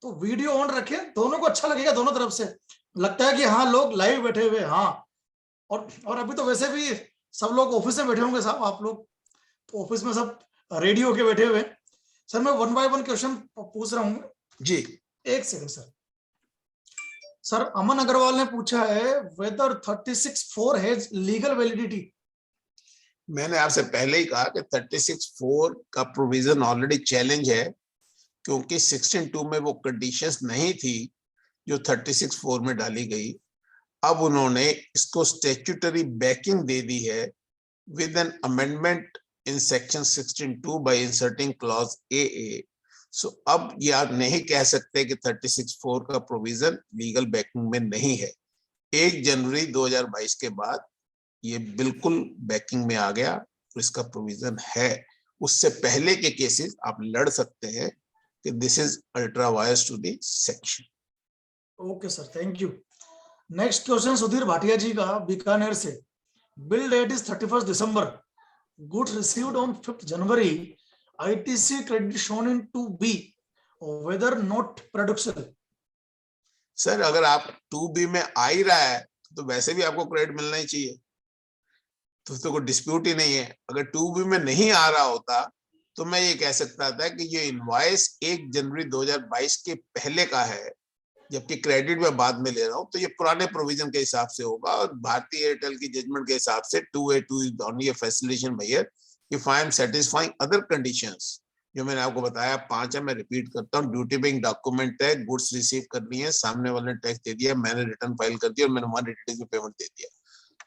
तो वीडियो ऑन रखें, दोनों को अच्छा लगेगा, दोनों तरफ से लगता है कि हाँ लोग लाइव बैठे हुए। हाँ, और अभी तो वैसे भी सब लोग ऑफिस में बैठे होंगे साहब, आप लोग तो ऑफिस में सब रेडी होके बैठे हुए। सर मैं 1-by-1 क्वेश्चन पूछ रहा हूँ जी। एक सेकंड सर। सर अमन अग्रवाल ने पूछा है वेदर 36(4) हैज लीगल वैलिडिटी। मैंने आपसे पहले ही कहा कि 36(4) का प्रोविजन ऑलरेडी चैलेंज है, क्योंकि 16(2) में वो कंडीशंस नहीं थी जो 36(4) में डाली गई। अब उन्होंने इसको स्टैट्यूटरी बैकिंग दे दी है with an amendment in section 16(2) bye inserting clause AA। सो अब ये आप नहीं कह सकते कि 36(4) का प्रोविजन लीगल बैकिंग में नहीं है। 1 जनवरी 2022 के बाद ये बिल्कुल बैकिंग में आ गया, तो इसका प्रोविजन है। उससे पहले के केसेस आप लड़ सकते हैं कि this is ultra vires to the section. Okay sir, thank you. Next question Sudhir Bhatia ji का बीकानेर से। Bill date is 31 December, goods received on 5 January, ITC credit shown in 2B, whether not production. Sir अगर आप 2B में आ ही रहा है तो वैसे भी आपको क्रेडिट मिलना ही चाहिए, तो कोई डिस्प्यूट ही नहीं है। अगर 2B में नहीं आ रहा होता तो मैं ये कह सकता था कि ये इनवॉइस 1 जनवरी 2022 के पहले का है, जबकि क्रेडिट में बाद में ले रहा हूँ, तो ये पुराने प्रोविजन के हिसाब से होगा। और भारतीय एयरटेल की जजमेंट के हिसाब से 2A2 is only a facilitation measure if I am satisfying other conditions. जो मैंने आपको बताया 5 है, मैं रिपीट करता हूँ। ड्यूटी पेइंग डॉक्यूमेंट है, गुड्स रिसीव करनी है, सामने वाले ने टैक्स दे दिया, मैंने रिटर्न फाइल कर दिया और मैंने 180 डेज में पेमेंट दे दिया,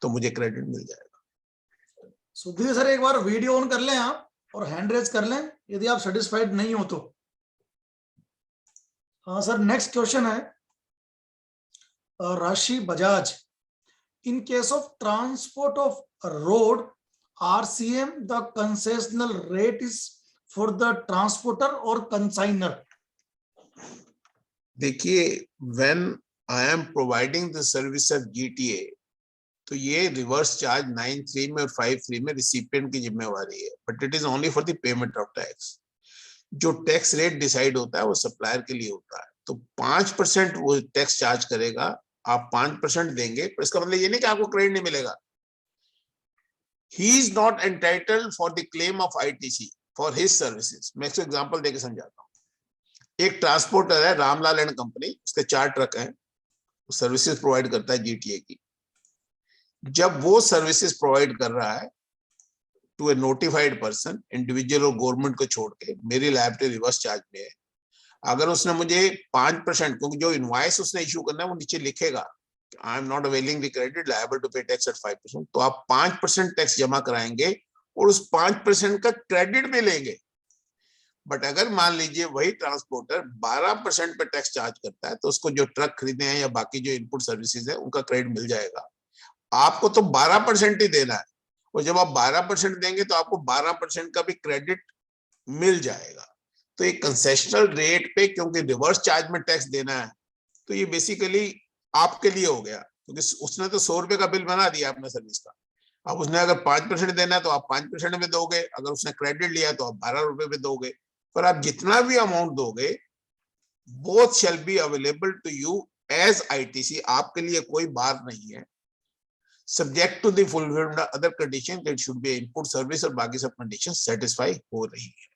तो मुझे क्रेडिट मिल जाएगा। सुधीर सर एक बार वीडियो ऑन कर लें आप और हैंड रेज कर लें यदि आप सेटिस्फाइड नहीं हो तो। हाँ सर, नेक्स्ट क्वेश्चन है राशि Bajaj. In case of transport of road RCM the concessional rate is for the transporter और कंसाइनर। देखिए, when I am providing the service of GTA, तो ये रिवर्स चार्ज 9(3) में और 5(3) में रिसिपिएंट की जिम्मेवारी है, but it is only for the payment of tax. जो टैक्स रेट डिसाइड होता है वो सप्लायर के लिए होता है, तो 5% वो टैक्स चार्ज करेगा, आप 5% देंगे, पर इसका मतलब ये नहीं कि आपको क्रेडिट नहीं मिलेगा। He is not entitled for the claim of ITC for his services। मैं इसको एग्जांपल देके समझाता हूँ। एक ट्रांसपोर्टर है रामलाल एंड कंपनी, उसके 4 ट्रक हैं, सर्विसेज प्रोवाइड करता है GTA की। जब वो सर्विसेज प्रोवाइड कर रहा है to a notified person, individual और गवर्नमेंट को छोड़ के, मेरी लायबिलिटी रिवर्स चार्ज में है। अगर उसने मुझे 5%, क्योंकि जो इनवॉइस उसने इशू करना है वो नीचे लिखेगा I am not availing the credit liable to pay tax at 5%, तो आप 5% टैक्स जमा कराएंगे और उस 5% का क्रेडिट भी लेंगे। बट अगर मान लीजिए वही ट्रांसपोर्टर 12% पे टैक्स चार्ज करता है, तो उसको जो ट्रक खरीदे हैं या बाकी जो इनपुट सर्विसेज है उनका क्रेडिट मिल जाएगा। आपको तो 12% ही देना है, और जब आप 12% देंगे तो आपको 12% का भी क्रेडिट मिल जाएगा। तो ये कंसेशनल रेट पे क्योंकि रिवर्स चार्ज में टैक्स देना है, तो ये बेसिकली आपके लिए हो गया, क्योंकि उसने तो 100 रुपए का बिल बना दिया अपने सर्विस का। अब उसने अगर 5% देना है तो आप 5% में दोगे, अगर उसने क्रेडिट लिया तो आप 12 रुपए में दोगे। पर आप जितना भी अमाउंट दोगे, both shall be available to you as ITC, आपके लिए कोई बार नहीं है, subject to the fulfilment other condition, it should be input service, और बाकी सब कंडीशन सेटिस्फाई हो रही है।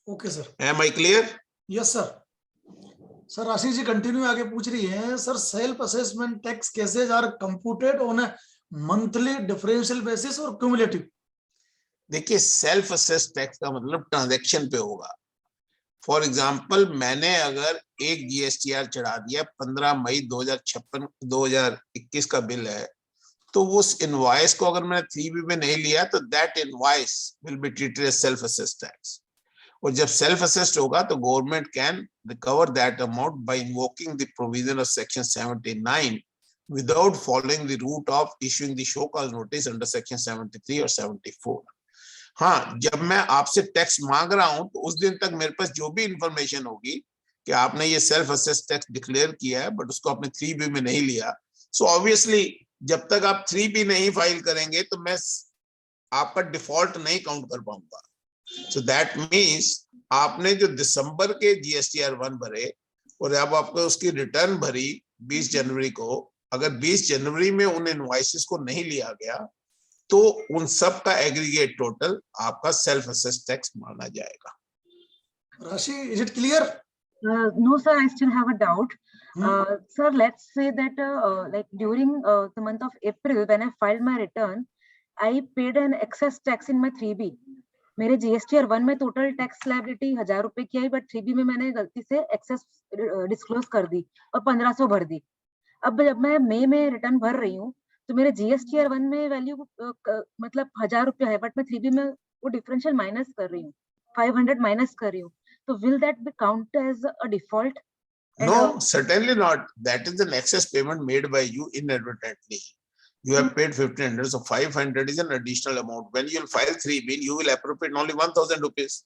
Okay sir, am I clear? Yes sir. Sir Rashi ji continue आगे पूछ रही है, sir self assessment tax cases are computed on a monthly differential basis और क्यूमुलेटिव? देखिए, सेल्फ असेस टैक्स का मतलब ट्रांजैक्शन पे होगा। फॉर एग्जाम्पल, मैंने अगर एक जीएसटीआर चढ़ा दिया 15 मई 2021 का बिल है, तो उस इनवॉइस को अगर मैंने 3B में नहीं लिया तो that invoice will be treated as self assessed tax. और जब सेल्फ असेस्ड होगा तो government can recover that amount by invoking the provision of section 79 without following the route of issuing the show cause notice under section 73 और 74। हाँ, जब मैं आपसे टैक्स मांग रहा हूं तो उस दिन तक मेरे पास जो भी इंफॉर्मेशन होगी कि आपने ये सेल्फ असेस टैक्स डिक्लेयर किया है बट उसको आपने 3B में नहीं लिया, सो ऑब्वियसली जब तक आप 3B नहीं फाइल करेंगे तो मैं आपका डिफॉल्ट नहीं काउंट कर पाऊंगा। सो दैट मीन्स आपने जो दिसंबर के जीएसटीआर 1 भरे और अब आपको उसकी रिटर्न भरी 20 जनवरी को, अगर 20 जनवरी में उन इनवॉइसेस को नहीं लिया गया तो उन सब का एग्रीगेट टोटल आपका सेल्फ असेस टैक्स माना जाएगा। राशि, is it clear? No, sir, I still have a doubt. Sir, let's say that like during the month of April, when I filed my return, I paid an excess tax in my 3B. मेरे GSTR 1 में टोटल टैक्स लायबिलिटी 1000 रुपए की आई, बट 3B में मैंने गलती से एक्सेस डिस्क्लोज कर दी और 1500 भर दी। अब जब मैं मई में रिटर्न भर रही हूँ तो मेरे GSTR 1 में वैल्यू मतलब 1000 रुपया है, बट मैं 3B में वो डिफरेंशियल माइनस कर रही हूँ, 500 माइनस कर रही हूँ, तो will that be count as a default? No, certainly not. That is an excess payment made by you inadvertently. You have paid 1500, so 500 is an additional amount. When you will file 3B, you will appropriate only 1000 rupees.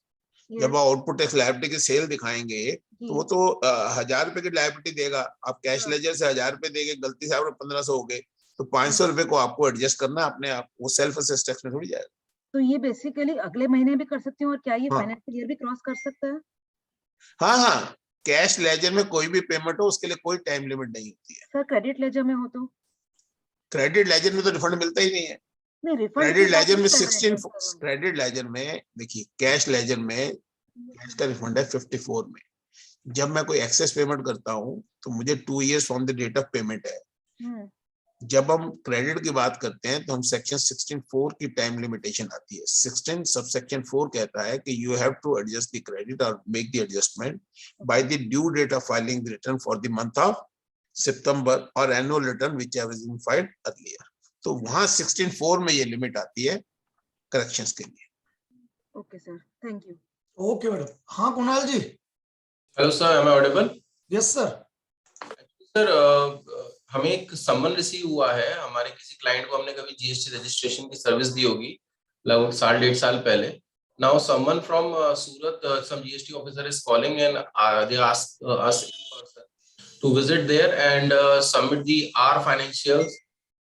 जब आप आउटपुट टैक्स लायबिलिटी की सेल दिखाएंगे तो वो तो 1000 रुपए की लायबिलिटी देगा। आप कैश लेजर से 1000 रुपए देंगे, गलती से आपको 1500 हो गए, तो 500 रुपए को आपको एडजस्ट करना अपने आप, वो सेल्फ असेस टैक्स में थोड़ी जाएगा। तो ये बेसिकली अगले महीने भी कर सकती हूँ, और क्या ये फाइनेंशियल ईयर भी क्रॉस कर सकता है? हाँ, कैश लेजर में कोई भी पेमेंट हो उसके लिए कोई टाइम लिमिट नहीं होती है। सर क्रेडिट लेजर में हो तो? क्रेडिट लेजर में तो रिफंड मिलता ही नहीं है। क्रेडिट लेजर में 16, क्रेडिट लेजर में देखिए, कैश लेजर में कैश का रिफंड है 54 में। जब मैं कोई एक्सेस पेमेंट करता हूँ तो मुझे 2 years from the date of payment है। जब हम क्रेडिट की बात करते हैं तो हम सेक्शन 16(4) की टाइम लिमिटेशन आती है। 16 सबसेक्शन 4 कहता है कि you have to adjust the credit और make the adjustment by the due date of filing the return for the month of September और annual return which have been filed earlier. तो वहां 16(4) में ये लिमिट आती है करेक्शंस के लिए। Okay sir, thank you. Okay madam. हाँ Kunal ji. Hello sir, am I audible? Yes sir. Sir हमें एक सम्मन रिसीव हुआ है, हमारे किसी क्लाइंट को हमने कभी जीएसटी रजिस्ट्रेशन की सर्विस दी होगी लगभग 1.5 साल पहले। Now someone from Surat, some GST officer is calling and they ask us in person to visit there and submit the our financials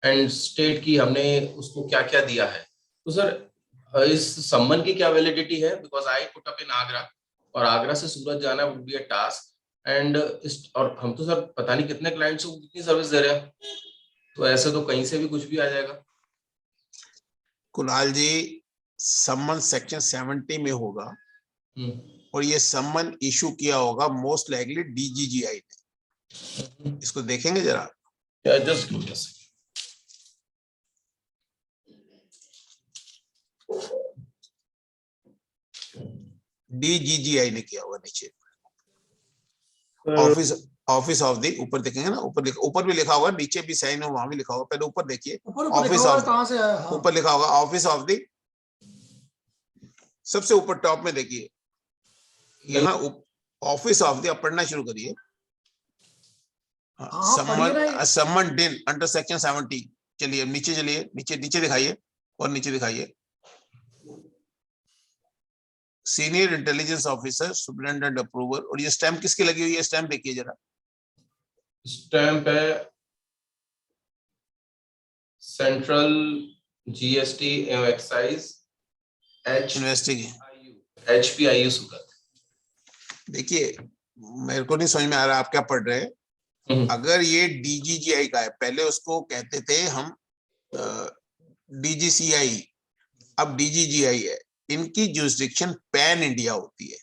and state की हमने उसको क्या क्या दिया है। तो सर इस सम्मन की क्या वैलिडिटी है? Because I put up in Agra और आगरा से सूरत जाना would be a task and और हम तो सर पता नहीं कितने क्लाइंट्स को कितनी सर्विस दे रहे हैं, तो ऐसे तो कहीं से भी कुछ भी आ जाएगा। कुणाल जी, सम्मन सेक्शन 70 में होगा और ये सम्मन इशू किया होगा मोस्ट लाइकली DGGI ने। इसको देखेंगे जरा। DGGI ने किया होगा नीचे। ऑफिस ऑफ द, ऊपर देखेंगे ना, ऊपर भी लिखा होगा, नीचे भी साइन है, वहां भी लिखा होगा, पहले ऊपर देखिए, ऊपर ऊपर ऑफिस लिखा हुआ है, ऑफ, कहाँ से आया? हाँ। ऊपर लिखा होगा ऑफिस ऑफ द, सबसे ऊपर टॉप में देखिए, यहाँ ऑफिस ऑफ द, आप पढ़ना शुरू करिए। हाँ, पढ़िए ना ये। समन डिन अंडर सेक्शन 70, चलिए नीचे चलिए, नीचे नीचे दिखाइए, और नीचे दिखाइए, senior intelligence officer superintendent approval, और ये स्टैम्प किसकी लगी हुई है? स्टैम्प देखिए जरा, स्टैम्प है सेंट्रल जीएसटी एवं एक्साइज HPIU सूरत। देखिए मेरे को नहीं समझ में आ रहा आप क्या पढ़ रहे हैं। अगर ये DGGI का है, पहले उसको कहते थे हम DGCI, अब DGGI है, इनकी जुरिस्डिक्शन पैन इंडिया होती है।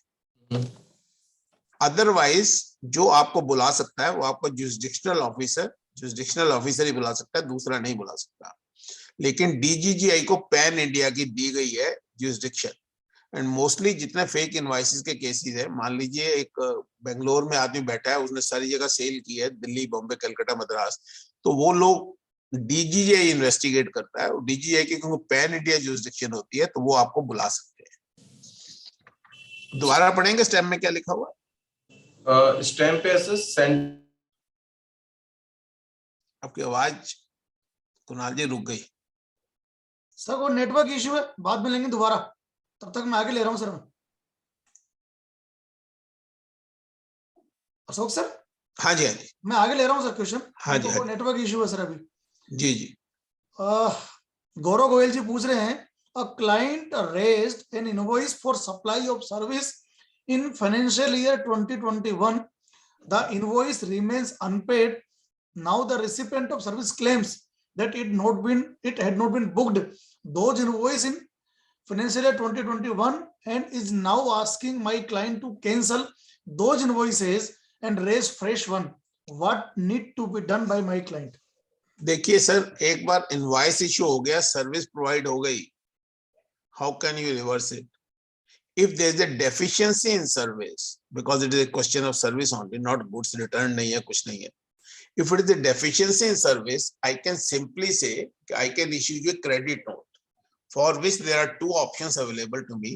अदरवाइज जो आपको बुला सकता है वो आपको जुरिस्डिक्शनल ऑफिसर ही बुला सकता है, दूसरा नहीं बुला सकता। लेकिन DGGI को पैन इंडिया की दी गई है जुरिस्डिक्शन। एंड मोस्टली जितने फेक इनवॉइसेस के केसेस है, मान लीजिए एक बेंगलोर में आदमी बैठा है, उसने सारी जगह सेल की है, दिल्ली, बॉम्बे, कलकत्ता, मद्रास, तो वो लोग DGGI इन्वेस्टिगेट करता है, और DGGI की क्योंकि पैन इंडिया जुरिस्डिक्शन होती है तो वो आपको बुला सकते हैं। दोबारा पढ़ेंगे स्टैम्प में क्या लिखा हुआ? स्टैम्प पे आपकी आवाज कुणाल जी रुक गई। सर वो नेटवर्क इश्यू है, बाद में लेंगे दोबारा, तब तक मैं आगे ले रहा हूँ सर। अशोक सर, हाँ जी, हाँ जी, मैं आगे ले रहा हूँ सर क्वेश्चन। हाँ जी, तो नेटवर्क इश्यू है सर अभी। जी जी। गौरव गोयल जी पूछ रहे हैं, a client raised an invoice for supply of service in financial year 2021, the invoice remains unpaid, now the recipient of service claims that it had not been booked those invoice in financial year 2021 and is now asking my client to cancel those invoices and raise fresh one. What need to be done by my client? देखिए सर, एक बार इनवॉइस इशू हो गया, सर्विस प्रोवाइड हो गई, how can you reverse it? If there is a deficiency in service, because it is a question of service only, not goods return नहीं है, कुछ नहीं है. If it is a deficiency in service, I can simply say I can issue you a credit note, for which there are two options available to me.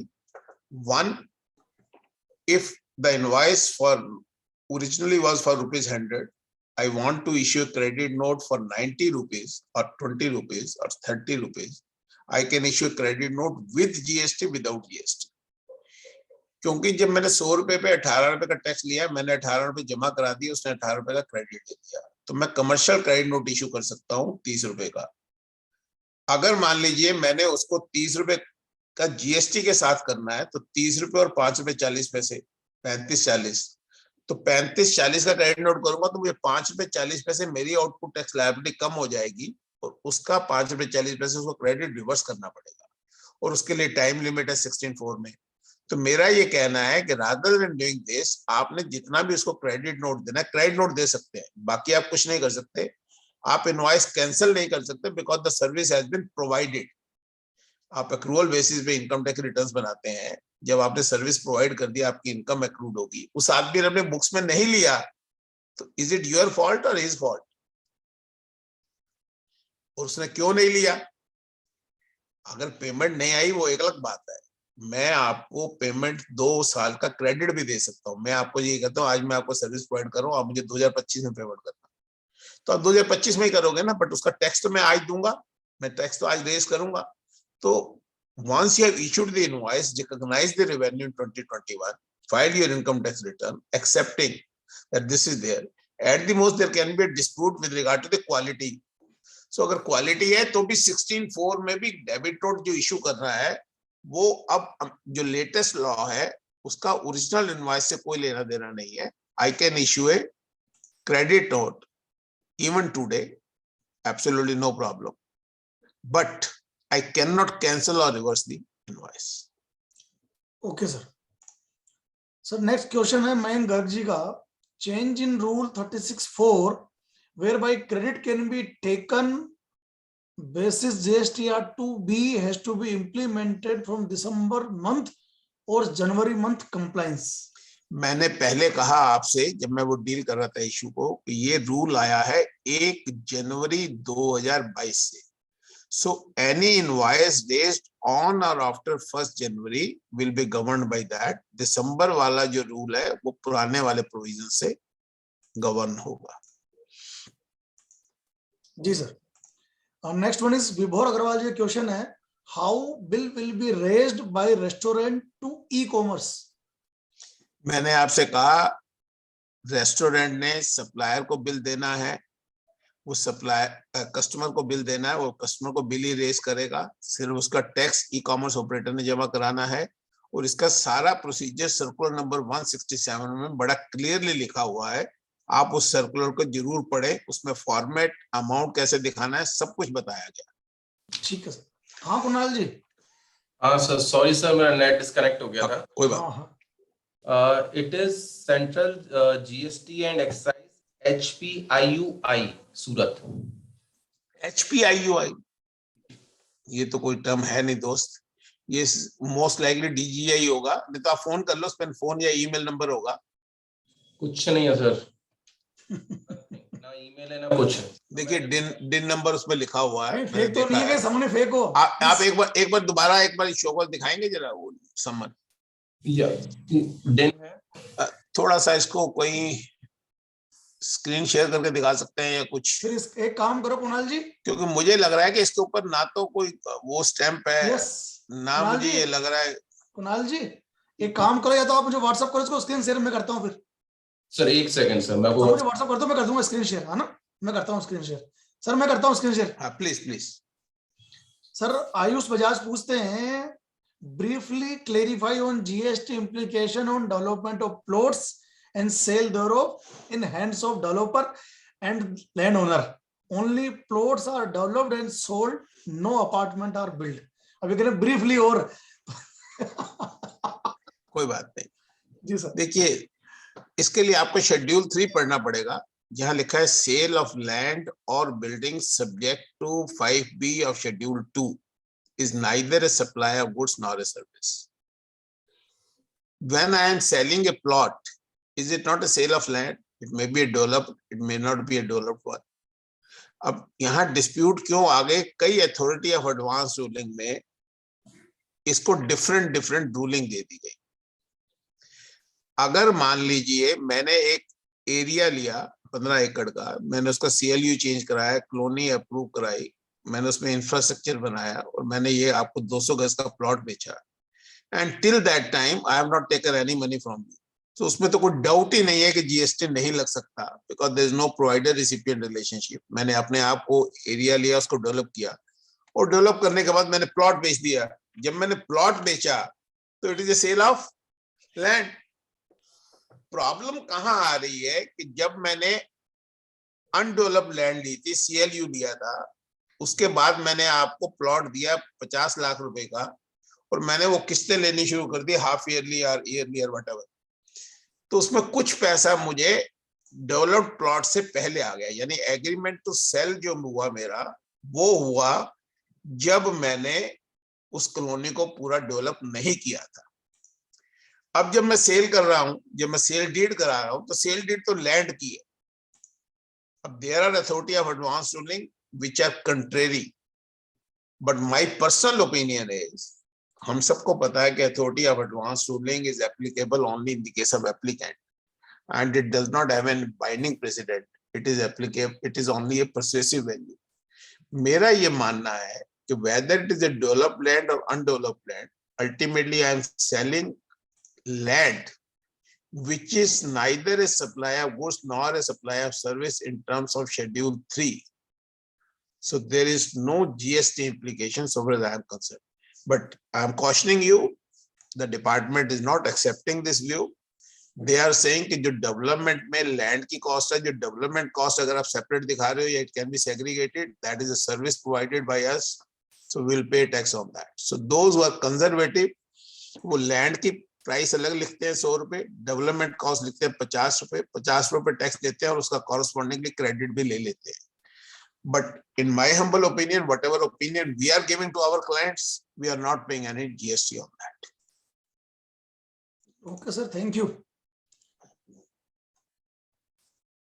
One, if the invoice for originally was for ₹100, I want to issue a credit note for 90 rupees or 20 rupees or 30 rupees. I can issue a credit note with GST, without GST. क्योंकि जब मैंने 100 रुपए पे 18 रुपए का टैक्स लिया, मैंने 18 रुपए जमा करा दिया, उसने 18 रुपए का क्रेडिट दे दिया, तो मैं कमर्शियल क्रेडिट नोट इशू कर सकता हूँ 30 रुपए का। अगर मान लीजिए मैंने उसको 30 रुपए का GST के साथ करना है, तो 30 रुपए और 5 रुपए 40 पैसे, 35-40, तो 35-40 का क्रेडिट नोट करूंगा तो मुझे 5 रुपए 40 पैसे मेरी आउटपुट टैक्स लायबिलिटी कम हो जाएगी, और उसका 5 रुपए 40 पैसे उसको क्रेडिट रिवर्स करना पड़ेगा, और उसके लिए टाइम लिमिट है 16(4) में। तो मेरा ये कहना है कि रादर देन डूइंग दिस, आपने जितना भी उसको क्रेडिट नोट देना है, क्रेडिट नोट दे सकते हैं, बाकी आप कुछ नहीं कर सकते। आप इनवॉइस कैंसिल नहीं कर सकते, because the service has been provided. आप एक्रूअल बेसिस पे इनकम टैक्स रिटर्न्स बनाते हैं, जब आपने सर्विस प्रोवाइड कर दिया, आपकी इनकम एक्रूड होगी। उस आदमी ने अपने बुक्स में नहीं लिया, तो इज इट योर फॉल्ट और हिज फॉल्ट? और उसने क्यों नहीं लिया? अगर पेमेंट नहीं आई वो एक अलग बात है, मैं आपको पेमेंट 2 साल का क्रेडिट भी दे सकता हूं। मैं आपको ये कहता हूं, आज मैं आपको सर्विस प्रोवाइड कर रहा हूं, आप मुझे 2025 में पेमेंट करना, तो आप 2025 में ही करोगे ना, बट उसका टैक्स तो मैं आज दूंगा, मैं टैक्स तो आज रेज करूंगा। तो once you have issued the invoice, recognize the revenue in 2021, file your income tax return accepting that this is there. At the most there can be a dispute with regard to the quality. So अगर क्वालिटी है तो भी 16(4) में भी डेबिट नोट जो इशू करना है, वो अब जो लेटेस्ट लॉ है उसका ओरिजिनल इनवॉइस से कोई लेना देना नहीं है। I can issue a credit note even today, absolutely no problem, but I can not cancel और reverse the invoice. Okay sir. Sir next question है मयंक गर्ग जी का, change in rule 36(4) whereby credit can be taken basis GSTR 2B has to be implemented from December month or January month compliance. मैंने पहले कहा आपसे जब मैं वो डील कर रहा था इशू को कि ये रूल आया है 1 जनवरी 2022 से. So any invoice raised on or after 1st January will be governed by that. दिसंबर वाला जो रूल है वो पुराने वाले प्रोविजन से गवर्न होगा. Ji sir. Next one is Vibhor Agrawal ji question है, how bill will be raised by restaurant to e commerce. मैंने आपसे कहा रेस्टोरेंट ने सप्लायर को बिल देना है, वो सप्लायर कस्टमर को बिल देना है, वो कस्टमर को बिल ही रेज करेगा, सिर्फ उसका टैक्स ई कॉमर्स ऑपरेटर ने जमा कराना है. और इसका सारा प्रोसीजर सर्कुलर नंबर 167 में बड़ा क्लियरली लिखा हुआ है. आप उस सर्कुलर को जरूर पढ़े, उसमें फॉर्मेट अमाउंट कैसे दिखाना है सब कुछ बताया गया. ठीक है सर. हाँ कुणाल जी. हाँ सर, सॉरी सर, मेरा नेट डिस्कनेक्ट हो गया था. कोई बात. हाँ. It is Central GST and Excise HPIUI Surat. HPIUI ये तो कोई टर्म है नहीं दोस्त, ये मोस्ट लाइकली DGI होगा. नहीं तो आप फोन कर लो, उस पर फोन या ईमेल नंबर होगा. कुछ नहीं है सर, ना ईमेल है ना कुछ. देखिए डिन नंबर उसमें लिखा हुआ है. फेक तो नहीं है कि सामने फेक हो. आप एक बार दोबारा एक बार शो को दिखाएंगे जरा वो समन. या डिन है. थोड़ा सा इसको कोई स्क्रीन शेयर करके दिखा सकते हैं या कुछ. फिर एक काम करो कुणाल जी, क्योंकि मुझे लग रहा है कि इसके ऊपर ना तो कोई वो स्टैंप है. यस ना मुझे ये लग रहा है. कुणाल जी एक काम करो, या तो आप मुझे व्हाट्सएप करो, इसको स्क्रीन शेयर मैं करता हूँ. फिर सर एक सेकंड सर, मैं आपको मुझे व्हाट्सएप कर दो, मैं कर दूंगा स्क्रीन शेयर. है ना, मैं करता हूँ स्क्रीन शेयर. सर मैं करता हूँ स्क्रीन शेयर. हाँ please please. Sir Ayush Bajaj पूछते हैं, briefly clarify on GST implication on development of plots and sale thereof in hands of developer and landowner. Only plots are developed and sold, no apartment are built. अभी करें briefly और कोई बात नहीं. जी सर. देखिए इसके लिए आपको शेड्यूल 3 पढ़ना पड़ेगा, जहां लिखा है सेल ऑफ लैंड और building subject to 5B of schedule 2 is neither a supply of goods nor a service. When I am selling a plot, is it not a sale of land? It may be a developed, it may not be a developed one. अब यहाँ डिस्प्यूट क्यों आ गए? कई अथॉरिटी ऑफ एडवांस रूलिंग में इसको डिफरेंट रूलिंग दे दी गई. अगर मान लीजिए मैंने एक एरिया लिया 15 एकड़ का, मैंने उसका CLU चेंज कराया, कॉलोनी अप्रूव कराई, मैंने उसमें इंफ्रास्ट्रक्चर बनाया और मैंने ये आपको 200 गज का प्लॉट बेचा, and till that time I have not taken any money from you. तो उसमें तो कोई डाउट ही नहीं है कि GST नहीं लग सकता, because there is no provider recipient relationship. मैंने अपने आप को एरिया लिया, उसको डेवलप किया, और डेवलप करने के बाद मैंने प्लॉट बेच दिया. जब मैंने प्लॉट बेचा तो it is a sale of land. Problem कहां आ रही है कि जब मैंने अनडेवलप्ड लैंड ली थी, CLU लिया था, उसके बाद मैंने आपको प्लॉट दिया 50 लाख रुपए का, और मैंने वो किस्तें लेनी शुरू कर दी, हाफ ईयरली और ईयरली और व्हाटएवर. तो उसमें कुछ पैसा मुझे डेवलप्ड प्लॉट से पहले आ गया. यानी एग्रीमेंट टू सेल जो हुआ मेरा, वो हुआ जब मैंने उस कॉलोनी को पूरा डेवलप नहीं किया था. अब जब मैं सेल कर रहा हूं, जब मैं सेल डीड करा रहा हूं, तो सेल डीड तो लैंड की है. अब there are authority of advance ruling which are contrary, but my personal opinion is, हम सबको पता है कि authority of advance ruling is applicable only in the case of applicant, and it does not have any binding precedent. It is applicable, it is only a persuasive value. मेरा ये मानना है कि whether it is a developed land or undeveloped land, ultimately I am selling land which is neither a supply of goods nor a supply of service in terms of schedule 3. So there is no GST implication so far as I am concerned. But I am cautioning you, the department is not accepting this view. They are saying कि जो development में land की cost है, जो development cost अगर आप separate दिखा रहे हो, it can be segregated. That is a service provided by us, so we will pay tax on that. So those who are conservative, वो land की प्राइस अलग लिखते हैं 100 रुपए, डेवलपमेंट कॉस्ट लिखते हैं 50 रुपए, 50 रुपए टैक्स देते हैं और उसका कॉरस्पॉन्डिंगली क्रेडिट भी ले लेते हैं. But in my humble opinion, whatever opinion we are giving to our clients, we are not paying any GST on that. Okay, sir. Thank you.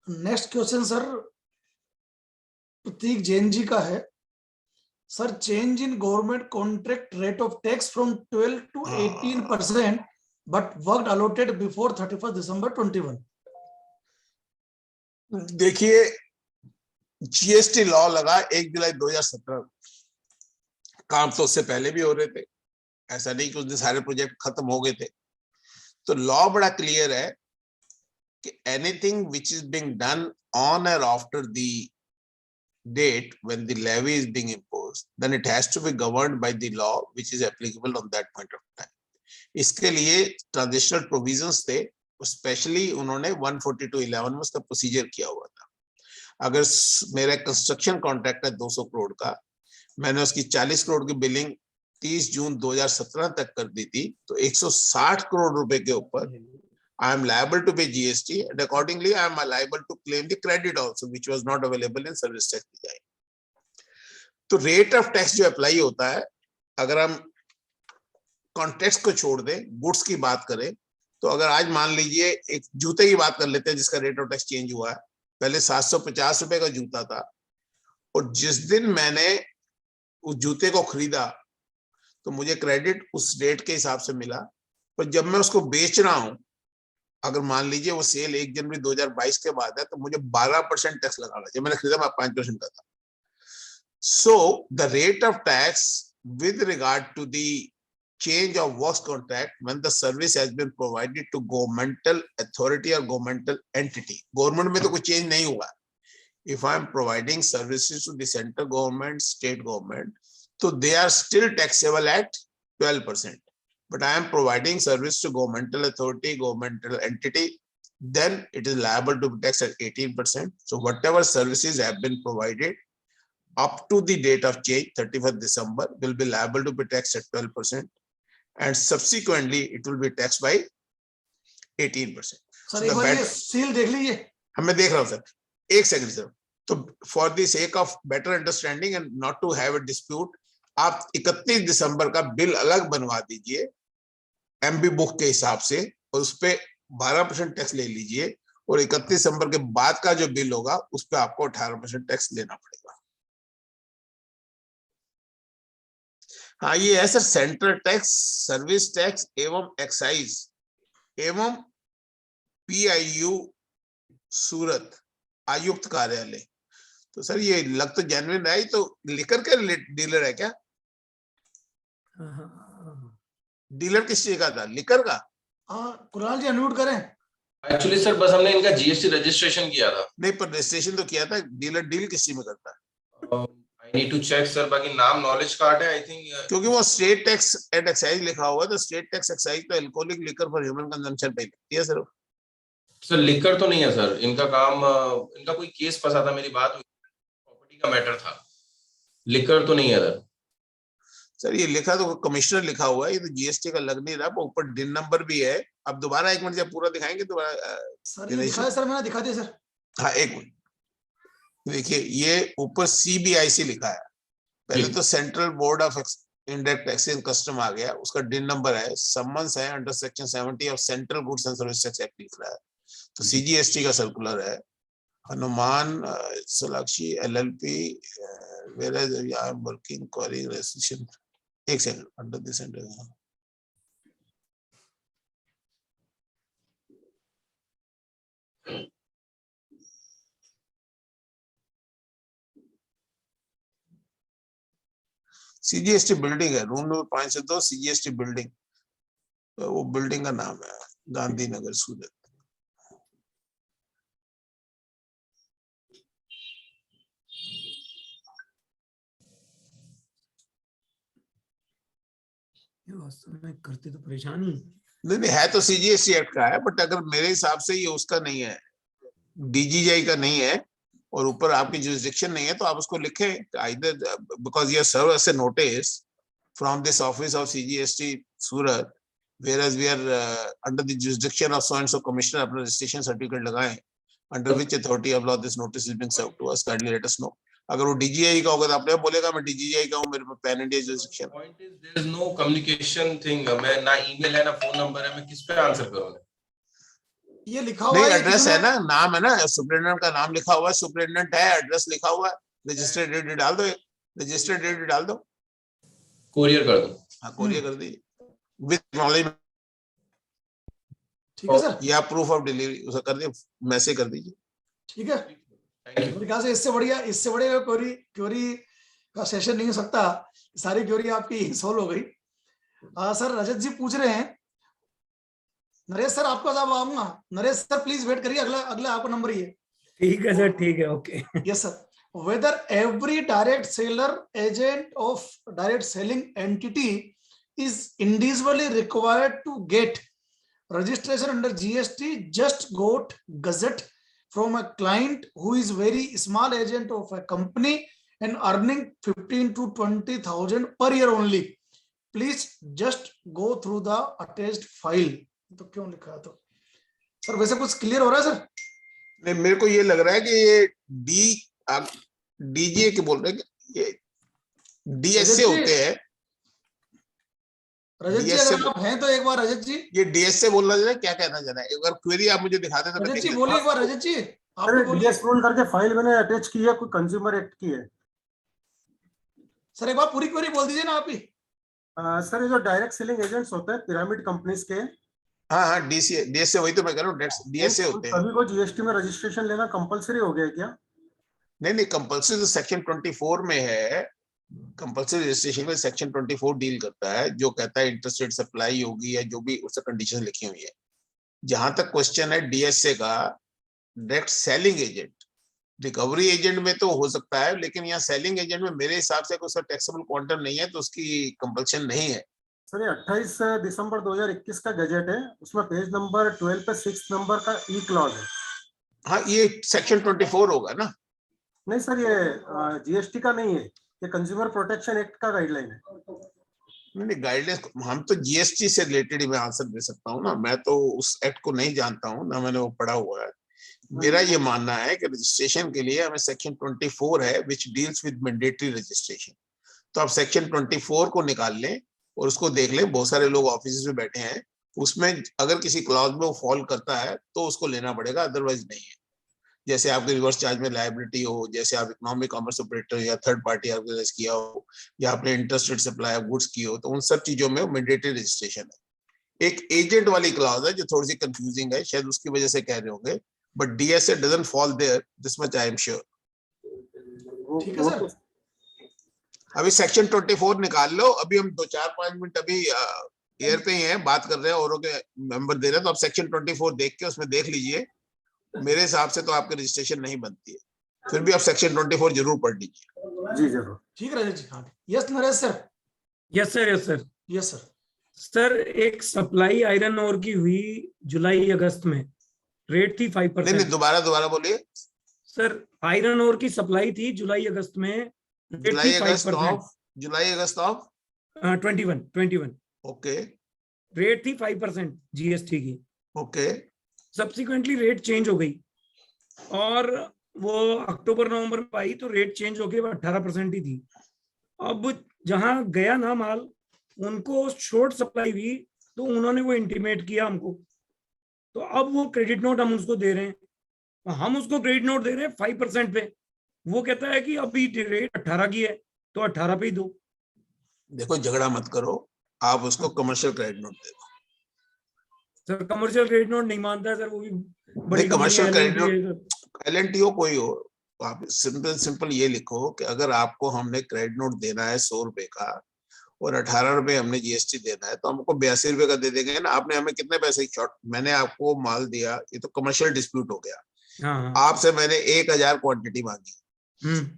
Next question sir Prateek Jain ji का है sir, change in government contract rate of tax from 12 to 18%, but work allotted before 31 December 21। देखिए, जीएसटी लॉ लगा 1 जुलाई 2017। काम तो उससे पहले भी हो रहे थे, ऐसा नहीं कि उस दिन सारे प्रोजेक्ट खत्म हो गए थे। तो लॉ बड़ा क्लियर है कि anything which is being done on और after the date when the levy is being imposed, then it has to be governed by the law which is applicable on that point of time. इसके लिए ट्रांजिशनल प्रोविजंस थे, स्पेशली उन्होंने 142(11) में उसका प्रोसीजर किया हुआ था। अगर मेरा कंस्ट्रक्शन कॉन्ट्रैक्ट है 200 करोड़ का, मैंने उसकी 40 करोड़ की बिलिंग 30 जून 2017 तक कर दी थी, तो 160 करोड़ रुपए के ऊपर I am liable to pay GST, and accordingly I am liable to claim the credit also, which was not available in service tax design. तो रेट ऑफ टैक्स जो अप्लाई होता है, अगर हम कॉन्टेक्स्ट को छोड़ दें, गुड्स की बात करें, तो अगर आज मान लीजिए एक जूते की बात कर लेते हैं जिसका रेट ऑफ टैक्स चेंज हुआ है, पहले 750 रुपए का जूता था, और जिस दिन मैंने उस जूते को खरीदा तो मुझे क्रेडिट उस रेट के हिसाब से मिला, पर जब मैं उसको बेच रहा हूं, अगर मान लीजिए वो सेल 1 जनवरी 2022 के बाद है, तो मुझे 12% टैक्स लगाना चाहिए। मैंने खरीदा, मैं 5% का था। So the rate of tax with regard to the change of works contract when the service has been provided to governmental authority और गवर्नमेंटल एंटिटी, गवर्नमेंट में तो कोई चेंज नहीं हुआ। If I am providing services to the central government, state government, तो they are still taxable at 12%. But I am providing service to governmental authority, governmental entity, then it is liable to be taxed at 18%. So whatever services have been provided up to the date of change, 31st December, will be liable to be taxed at 12%, and subsequently it will be taxed by 18%. Sir एक बार ये सील देख लीजिए। मैं देख रहा हूँ सर, एक सेकंड सर। तो for the sake of better understanding and not to have a dispute, आप 31 दिसंबर का बिल अलग बनवा दीजिए एमबी बुक के हिसाब से, और उस पे 12% टैक्स ले लीजिए, और 31 दिसंबर के बाद का जो बिल होगा उस पे आपको 18% टैक्स लेना पड़ेगा। हाँ, ये है sir central tax, service tax एवं एक्साइज एवं PIU सूरत आयुक्त कार्यालय। तो सर ये लग तो जेन्युइन है, तो लिकर के डीलर है क्या? डीलर किस चीज का था, लिकर का? हाँ, कुणाल जी अनम्यूट करें। एक्चुअली सर बस हमने इनका जीएसटी रजिस्ट्रेशन किया था। नहीं, पर रजिस्ट्रेशन तो किया था। डीलर डील किस चीज में करता है? I need to check sir, बाकी नाम नॉलेज कार्ड है आई थिंक, क्योंकि वो स्टेट टैक्स एंड एक्साइज लिखा हुआ है, तो स्टेट टैक्स एक्साइज तो alcoholic liquor for human consumption पे लिखती है सर। सर लिकर तो नहीं है सर, इनका काम, इनका कोई केस फंसा था, मेरी बात हुई, प्रॉपर्टी का मैटर था, लिकर तो नहीं है सर। ये लिखा तो कमिश्नर लिखा हुआ है, ये तो जीएसटी का लग नहीं रहा, ऊपर डिन नंबर भी है। अब दोबारा एक मिनट जब पूरा दिखाएंगे दोबारा। सर ये दिखा है सर, मैंने दिखा दिया सर। हाँ, एक मिनट देखिए, ये ऊपर CBIC लिखा है, पहले तो central board of indirect tax and custom आ गया, उसका डिन नंबर है, समन्स है under section 70 of central goods and service tax act लिख रहा है, तो CGST का सर्कुलर है, Hanuman Solakshi LLP, where is I am working query registration. एक second, under this CGST building है, रूम नंबर 5 से 2 CGST बिल्डिंग, तो वो बिल्डिंग का नाम है गांधीनगर सूरत। करते तो परेशानी नहीं, है तो CGST एक्ट का है, बट अगर मेरे हिसाब से ये उसका नहीं है, DGI का नहीं है, और ऊपर आपकी जुरिसडिक्शन नहीं है, तो आप उसको लिखें either because you serve as a notice from this office of CGST Surat, whereas we are under the jurisdiction of so and so commissioner, अपना रजिस्ट्रेशन सर्टिफिकेट लगाएं, under which authority of law this notice is being served to us, kindly let us know। अगर वो DGI का होगा तो आपने बोलेगा मैं DGI का हूँ, मेरे पे pan India jurisdiction. Point is there is no communication thing, मैं ना ईमेल है ना फोन नंबर है, मैं किस पे आंसर करूंगा? ये लिखा हुआ नहीं, है एड्रेस है किसने? ना, नाम है ना, सुपरिटेंडेंट का नाम लिखा हुआ है, सुपरिटेंडेंट है, एड्रेस लिखा हुआ है, रजिस्टर्ड डेट डाल दो, रजिस्टर्ड डेट डाल दो, कोरियर कर दो। हाँ कोरियर कर दीजिए विद नॉलेज, ठीक है सर, या प्रूफ ऑफ डिलीवरी उसे कर दिए, मैसेज कर दीजिए। ठीक है। Thank you. मेरे ख्याल से इससे बढ़िया क्वेरी क्वेरी का सेशन नहीं हो सकता। सारी क्वेरी आपकी सोल्व हो गई। सर रजत जी पूछ रहे हैं, नरेश सर आपका जवाब आऊंगा। नरेश सर प्लीज वेट करिए, अगला अगला आपका नंबर ही है। ठीक है सर, ठीक है, okay. Yes, sir. Whether every direct seller agent of direct selling entity is individually required to get registration under GST just got gazette from a client who is very small agent of a company and earning 15 to 20,000 per year only. Please just go through the attached file. तो क्यों लिखा है? तो सर वैसे कुछ क्लियर हो रहा है सर? नहीं, मेरे को ये लग रहा है कि ये डीजे के बोल रहे हैं कि ये डीएस से होते हैं। रजत जी DSA अगर आप हैं तो एक बार रजत जी, ये डीएस से बोलना चाह रहे हैं, क्या कहना चाह रहे हैं? एक बार क्वेरी आप मुझे दिखा दें तो मैं रजत देख जी लेता बोलिए हूं। एक बार। रजत जी आप अरे बोलिए डीएस रोल करके फाइल मैंने अटैच की है, कोई कंज्यूमर एक्ट की है। सर, एक बार पूरी क्वेरी बोल दीजिए ना आप ही। सर ये जो डायरेक्ट सेलिंग एजेंट्स होते हैं पिरामिड कंपनीज के, हाँ हाँ, डीएस से, वही तो मैं कह रहा हूँ, डीएस से होते हैं। सभी को जीएसटी में रजिस्ट्रेशन लेना कंपलसरी हो गया है क्या? नहीं नहीं, कंपल्सरी तो सेक्शन 24 में है। कंपल्सरी रजिस्ट्रेशन में सेक्शन 24 डील करता है, जो कहता है इंटरस्टेट सप्लाई होगी या जो भी उससे कंडीशन लिखी हुई है। जहां तक क्वेश्चन है डीएसए का, direct selling agent, recovery agent में तो हो सकता है, लेकिन यहाँ सेलिंग एजेंट में मेरे हिसाब से उसका टैक्सेबल क्वांटम नहीं है, तो उसकी कंपल्शन नहीं है। सर ये 28 दिसंबर 2021 का गजेट है, उसमें पेज नंबर 12 पे 6 नंबर का ई क्लॉज है। हाँ, ये सेक्शन 24 होगा ना? नहीं सर, ये जीएसटी का नहीं है, ये कंज्यूमर प्रोटेक्शन एक्ट का गाइडलाइन है। नहीं, गाइडलाइंस हम तो जीएसटी से रिलेटेड ही मैं आंसर दे सकता हूँ ना, मैं तो उस एक्ट को नहीं जानता हूँ ना, मैंने वो पढ़ा हुआ है। मेरा ये मानना है कि रजिस्ट्रेशन के लिए हमें सेक्शन 24 है which deals with mandatory registration. तो आप सेक्शन 24 को निकाल लें और उसको देख लें, बहुत सारे लोग ऑफिस में बैठे हैं, उसमें अगर किसी क्लॉज में वो फॉल करता है तो उसको लेना पड़ेगा, अदरवाइज नहीं है। जैसे आपके रिवर्स चार्ज में लायबिलिटी हो, जैसे आप इकोनॉमिक कॉमर्स ऑपरेटर या थर्ड पार्टी ऑर्गेनाइज किया हो, या आपने इंटरस्टेड सप्लाई ऑफ गुड्स की हो, तो उन सब चीजों में मैंडेटरी रजिस्ट्रेशन है। एक एजेंट वाली क्लॉज है जो थोड़ी सी कंफ्यूजिंग है, शायद उसकी वजह से कह रहे होंगे, but DSA doesn't fall there, this much I am sure. ठीक है सर। अभी सेक्शन 24 निकाल लो, अभी हम 2-4-5 मिनट अभी एयर पे ही हैं, बात कर रहे हैं, औरों के मेंबर दे रहे हैं, तो आप सेक्शन 24 देख के उसमें देख लीजिए। मेरे हिसाब से तो आपकी रजिस्ट्रेशन नहीं बनती है, फिर भी आप सेक्शन 24 जरूर पढ़ लीजिए। जी जरूर। ठीक है रजत जी। हाँ, yes Naresh sir. Yes sir, yes sir. Yes sir. Sir एक सप्लाई आयरन ओर की हुई जुलाई अगस्त में, रेट थी 5%। नहीं, दोबारा बोलिए। सर आयरन ओर की सप्लाई थी जुलाई अगस्त में, जुलाई अगस्त ऑफ 21। ओके रेट थी 5% जीएसटी की। ओके। सब्सिक्वेंटली रेट चेंज हो गई और वो अक्टूबर नवंबर में आई तो रेट चेंज हो गई, 18% ही थी। अब जहां गया ना माल, उनको शॉर्ट सप्लाई हुई तो उन्होंने वो इंटीमेट किया हमको, तो अब वो क्रेडिट नोट हम उसको दे रहे हैं, हम उसको क्रेडिट नोट दे रहे हैं 5% पे। वो कहता है कि अभी रेट 18 की है तो 18 पे ही दो। देखो, झगड़ा मत करो, आप उसको कमर्शियल क्रेडिट नोट दे दो। सर कमर्शियल क्रेडिट नोट नहीं मानता है सर, वो भी बड़ी commercial credit company not L&T हो कोई हो, आप सिंपल ये लिखो कि अगर आपको हमने क्रेडिट नोट देना है 100 रुपए का और 18 रुपए हमने जीएसटी देना है, तो हमको 82 रुपए का दे देंगे ना। आपने हमें कितने पैसे शॉर्ट, मैंने आपको माल दिया, ये तो कमर्शियल डिस्प्यूट हो गया। हाँ। आपसे मैंने 1000 क्वांटिटी मांगी,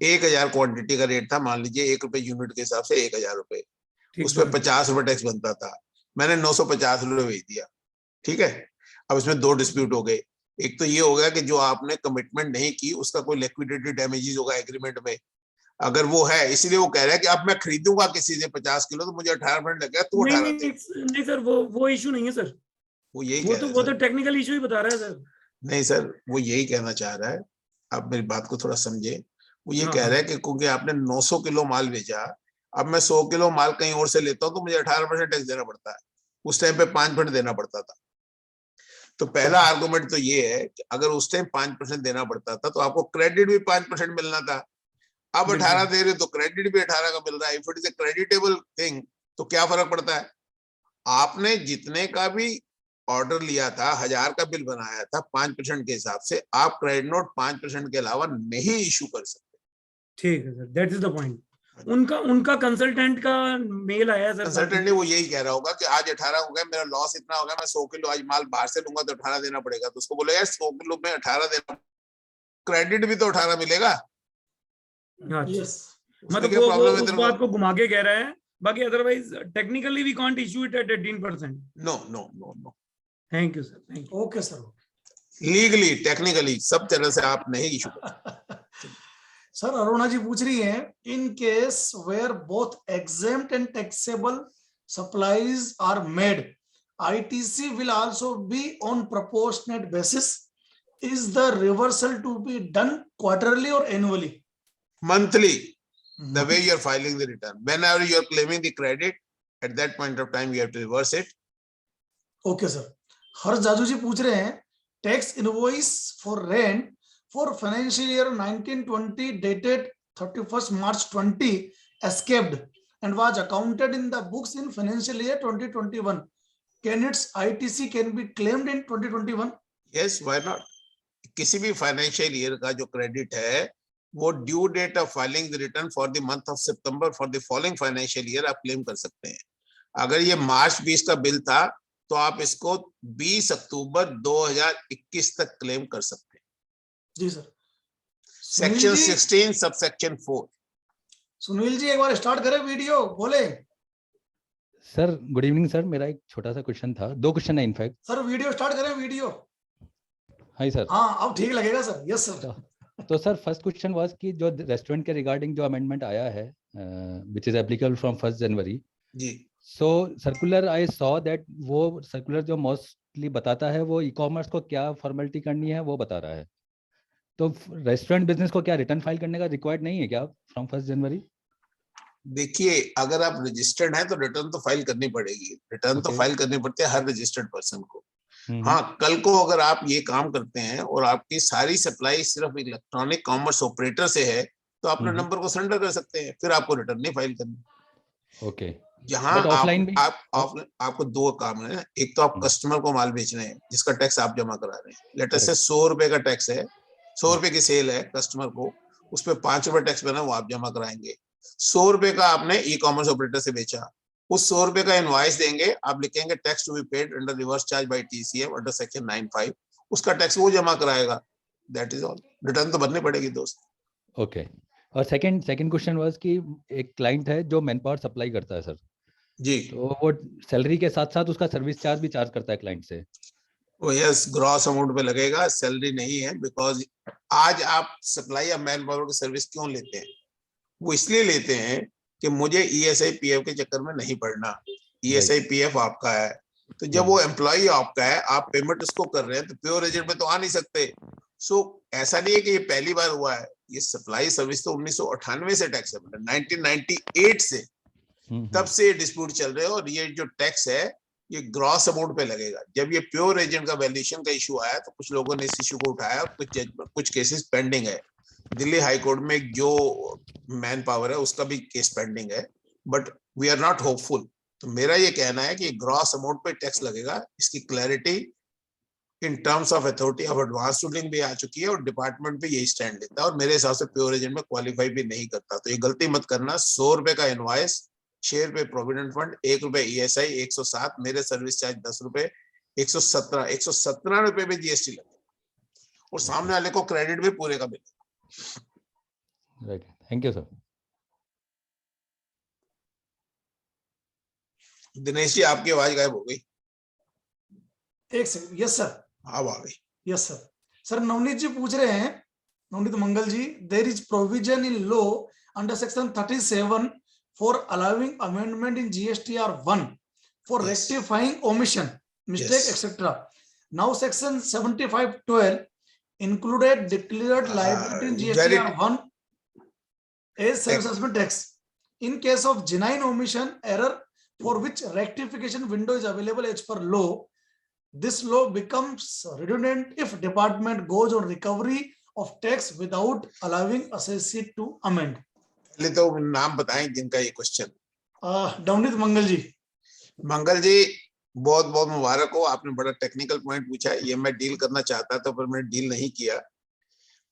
1000 क्वांटिटी का रेट था, मान लीजिए 1 रुपए यूनिट के हिसाब से 1000 रुपए, उस पर 50 रुपए टैक्स बनता था, मैंने 950 रुपए भेज दिया, ठीक है। अब इसमें 2 डिस्प्यूट हो गए। एक तो ये हो गया कि जो आपने कमिटमेंट नहीं की उसका कोई लिक्विडेटरी डैमेजेस होगा एग्रीमेंट में, अगर वो है, इसीलिए वो कह रहा है कि अब मैं खरीदूंगा किसी से 50 किलो तो मुझे 18% लगेगा, तू 18 दे। नहीं सर, वो इशू नहीं है सर, वो यही वो कह तो रहा है, टेक्निकल इशू ही बता रहा है सर। नहीं सर, वो यही कहना चाह रहा है, आप मेरी बात को थोड़ा समझे। वो ये हाँ, कह रहा है कि क्योंकि आपने 900 किलो माल भेजा, अब मैं 100 किलो माल कहीं और से लेता हूँ तो मुझे 18% टैक्स देना पड़ता है, उस टाइम पे 5% देना पड़ता था। तो पहला आर्गुमेंट तो ये है कि अगर उस टाइम 5% देना पड़ता था तो आपको क्रेडिट भी 5% मिलना था। अब 18 दे रहे तो क्रेडिट भी 18 का मिल रहा है। If it is A creditable thing तो क्या फर्क पड़ता है? आपने जितने का भी ऑर्डर लिया था, 1000 का बिल बनाया था, 5% के हिसाब से आप क्रेडिट नोट 5% के अलावा नहीं इशू कर सकते। ठीक है sir, that is the point. उनका कंसल्टेंट का मेल आया सर, कंसल्टेंट ने वो यही कह रहा होगा कि आज 18 हो गया, मेरा लॉस इतना हो गया, मैं 100 किलो आज माल बाहर से लूंगा तो 18 देना पड़ेगा। तो उसको बोलेगा 100 किलो में 18 देना, क्रेडिट भी तो 18 मिलेगा। यस, मतलब वो उस बात को घुमा के कह रहा है, बाकी otherwise technically we can't issue it at 18%। No no no no, thank you sir, thank you. Okay sir. Legally technically सब तरह से आप नहीं इशू कर। सर अरुणा जी पूछ रही हैं, in case where both exempt and taxable supplies are made, ITC will also be on proportionate basis. Is the reversal to be done quarterly or annually? Monthly, the way you are filing the return, whenever you are claiming the credit, at that point of time you have to reverse it. Okay sir. Harsh Jajoo ji पूछ रहे हैं, tax invoice for rent for financial year 1920 dated 31st March 20 escaped and was accounted in the books in financial year 2021. Can its ITC can be claimed in 2021? Yes, why not? किसी भी फाइनेंशियल ईयर का जो क्रेडिट है वो due date of filing the return for the month of September for the following financial year आप क्लेम कर सकते हैं। अगर ये मार्च 20 का बिल था तो आप इसको 20 अक्टूबर 2021 तक क्लेम कर सकते हैं। Ji sir. Section 16 subsection 4। Sunil ji एक बार स्टार्ट करें वीडियो, बोले। सर गुड इवनिंग सर, मेरा एक छोटा सा क्वेश्चन था, 2 क्वेश्चन है इनफैक्ट। सर वीडियो स्टार्ट करें, वीडियो। हाँ सर। हाँ अब ठीक लगेगा सर। Yes sir. तो सर फर्स्ट क्वेश्चन वाज कि जो रेस्टोरेंट के रिगार्डिंग जो अमेंडमेंट आया है which is applicable from 1 January ji. So circular I saw that वो सर्कुलर जो मोस्टली बताता है वो ई कॉमर्स को क्या फॉर्मेलिटी करनी है वो बता रहा है। तो रेस्टोरेंट बिजनेस को क्या रिटर्न फाइल करने का रिक्वायर्ड नहीं है क्या फ्रॉम 1 जनवरी? देखिए अगर आप रजिस्टर्ड हैं तो रिटर्न तो फाइल करनी पड़ेगी। रिटर्न तो फाइल करनी पड़ती है हर रजिस्टर्ड पर्सन को। हाँ, कल को अगर आप ये काम करते हैं और आपकी सारी सप्लाई सिर्फ इलेक्ट्रॉनिक कॉमर्स ऑपरेटर से है तो अपने नंबर को सरेंडर कर सकते हैं, फिर आपको रिटर्न नहीं फाइल करनी। ओके। यहाँ आपको 2 काम है। एक तो आप कस्टमर को माल बेच रहे हैं जिसका टैक्स आप जमा करा रहे हैं। लेट अस से 100 रुपए का टैक्स है, 100 रुपए की सेल है कस्टमर को, उस पर 5 रुपए टैक्स बना वो आप जमा कराएंगे। 100 रुपए का आपने ई कॉमर्स ऑपरेटर से बेचा, उस 100 रुपए का इनवॉइस देंगे, आप लिखेंगे tax to be paid under reverse charge by TCM under section 95, उसका टैक्स वो जमा कराएगा। That is all. रिटर्न तो भरनी पड़ेगी दोस्त। ओके। और सेकंड क्वेश्चन वाज कि एक क्लाइंट है जो मैन पावर सप्लाई करता है सर जी, तो वो सैलरी के साथ साथ उसका सर्विस चार्ज भी चार्ज करता है क्लाइंट से। वो यस ग्रॉस अमाउंट पे लगेगा, सैलरी नहीं है। बिकॉज आज आप सप्लाई या मैन पावर की सर्विस क्यों लेते हैं? वो इसलिए लेते हैं कि मुझे ईएसआई पीएफ के चक्कर में नहीं पड़ना। ईएसआई पीएफ आपका है तो जब वो एम्प्लॉय आपका है आप पेमेंट उसको कर रहे हैं तो प्योर एजेंट पे तो आ नहीं सकते। सो ऐसा नहीं है कि ये पहली बार हुआ है, ये सप्लाई सर्विस तो 1998 से टैक्स है, 1998 से तब से डिस्प्यूट चल रहे हैं। और ये जो टैक्स है ये ग्रॉस अमाउंट पे लगेगा। जब ये प्योर एजेंट का वैल्यूएशन का इशू आया तो कुछ लोगों ने इस इशू को उठाया, कुछ केसेस पेंडिंग है। दिल्ली हाई कोर्ट में जो मैन पावर है उसका भी केस पेंडिंग है, but we are not hopeful. तो मेरा ये कहना है कि ग्रॉस अमाउंट पे टैक्स लगेगा। इसकी clarity in terms of authority of advance ruling भी आ चुकी है और डिपार्टमेंट भी यही स्टैंड लेता है और मेरे हिसाब से प्योर एजेंट में क्वालिफाई भी नहीं करता। तो ये गलती मत करना। 100 रुपए का इनवॉइस, 6 रुपए प्रोविडेंट फंड, 1 रुपए ईएसआई, 107 मेरे सर्विस चार्ज 10 रुपए, 117 रुपए में जीएसटी लगेगा और सामने वाले को क्रेडिट भी पूरे का मिलेगा। Right, thank you sir. Dinesh ji आपकी आवाज गायब हो गई। एक सेकंड। Yes sir. अब आ गई। Yes sir. Sir Navneet ji पूछ रहे हैं, Navneet Mangal ji, there is provision in law under section 37 for allowing amendment in GSTR 1 for Yes. rectifying omission, mistake, Yes. etc. Now section 7512 included declared liability in GSTR 1 as self-assessment tax. In case of genuine omission error for which rectification window is available as per law, This law becomes redundant if department goes on recovery of tax without allowing assessee to amend. पहले तो नाम बताएं जिनका ये क्वेश्चन। नवनीत मंगल जी। मंगल जी, बहुत बहुत मुबारक हो, आपने बड़ा टेक्निकल पॉइंट पूछा है, ये मैं डील करना चाहता था पर मैंने डील नहीं किया।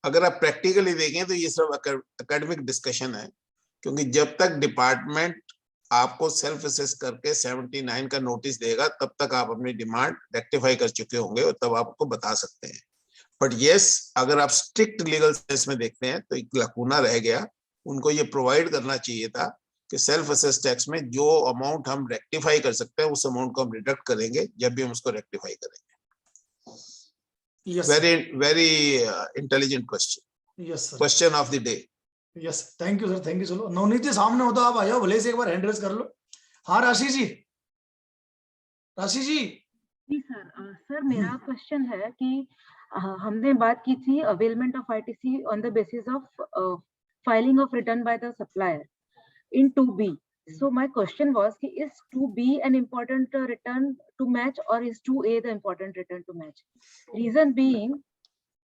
अगर आप प्रैक्टिकली देखें तो ये सिर्फ एकेडमिक डिस्कशन है, क्योंकि जब तक डिपार्टमेंट आपको सेल्फ असेस करके 79 का नोटिस देगा तब तक आप अपनी डिमांड रेक्टिफाई कर चुके होंगे और तब आपको बता सकते हैं। बट यस, अगर आप स्ट्रिक्ट लीगल सेंस में देखते हैं तो एक लकूना रह गया, उनको ये प्रोवाइड करना चाहिए था कि सेल्फ असेस टैक्स में जो अमाउंट हम रेक्टिफाई कर सकते हैं उस अमाउंट को हम डिडक्ट करेंगे जब भी हम उसको रेक्टिफाई करेंगे। Very intelligent question. Yes sir. Question of the day. Yes, thank you sir, thank you. चलो नवनीत जी सामने हो तो आप आयो, भले से एक बार हैंड रेज कर लो। हाँ राशि जी, राशि जी। जी सर। सर मेरा क्वेश्चन है कि हमने बात की थी availment of ITC on the basis of filing of return by the supplier in 2B. So my question was, is 2B an important return to match or is 2A the important return to match? Reason being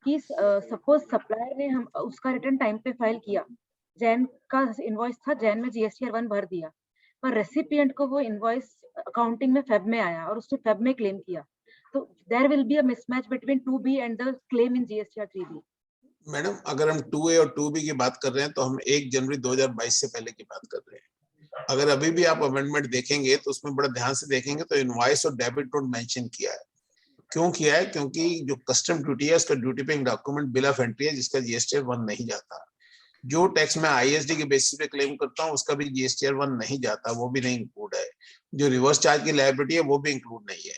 कि suppose supplier ने हम उसका रिटर्न टाइम पे फाइल किया, जैन का इनवॉइस था, जैन में जीएसटीआर 1 भर दिया, पर रेसिपिएंट को वो इनवॉइस अकाउंटिंग में फेब में आया और उसने फेब में क्लेम किया, तो there will be a mismatch between 2B and the claim in GSTR 3B। Madam, अगर हम 2A और 2B की बात कर रहे हैं तो हम 1 जनवरी 2022 से पहले की बात कर रहे हैं। अगर अभी भी आप अमेंडमेंट देखेंगे तो उसमें बड़ा ध्यान से देखेंगे तो इनवॉइस और डेबिट नोट मेंशन किया है। क्यों किया है? क्योंकि जो कस्टम ड्यूटी है उसका duty paying document bill of entry है जिसका जीएसटीआर 1 नहीं जाता। जो टैक्स मैं आईएसडी के बेसिस पे क्लेम करता हूँ उसका भी जीएसटीआर 1 नहीं जाता, वो भी नहीं इंक्लूड है। जो रिवर्स चार्ज की लायबिलिटी है वो भी इंक्लूड नहीं है।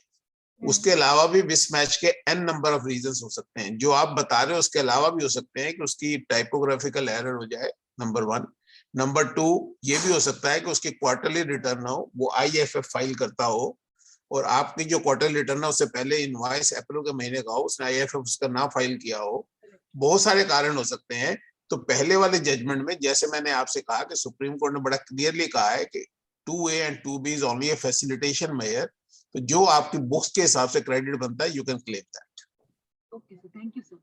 उसके अलावा भी मिसमैच के n नंबर ऑफ रीजंस हो सकते हैं। जो आप बता रहे हो उसके अलावा भी हो सकते हैं कि उसकी टाइपोग्राफिकल एरर हो जाए, नंबर 1। नंबर 2, ये भी हो सकता है कि उसकी क्वार्टरली रिटर्न हो, वो आईएफएफ फाइल करता हो और आपकी जो क्वार्टरली रिटर्न है उससे पहले इनवॉइस अप्रैल के महीने का हो, उसने आईएफएफ उसका ना फाइल किया हो। बहुत सारे कारण हो सकते हैं। तो पहले वाले जजमेंट में जैसे मैंने आपसे कहा कि सुप्रीम कोर्ट ने बड़ा क्लियरली कहा है कि 2A and 2B is only a facilitation measure. तो जो आपकी बुक्स के हिसाब से क्रेडिट बनता है, you can claim that. Okay sir, thank you sir.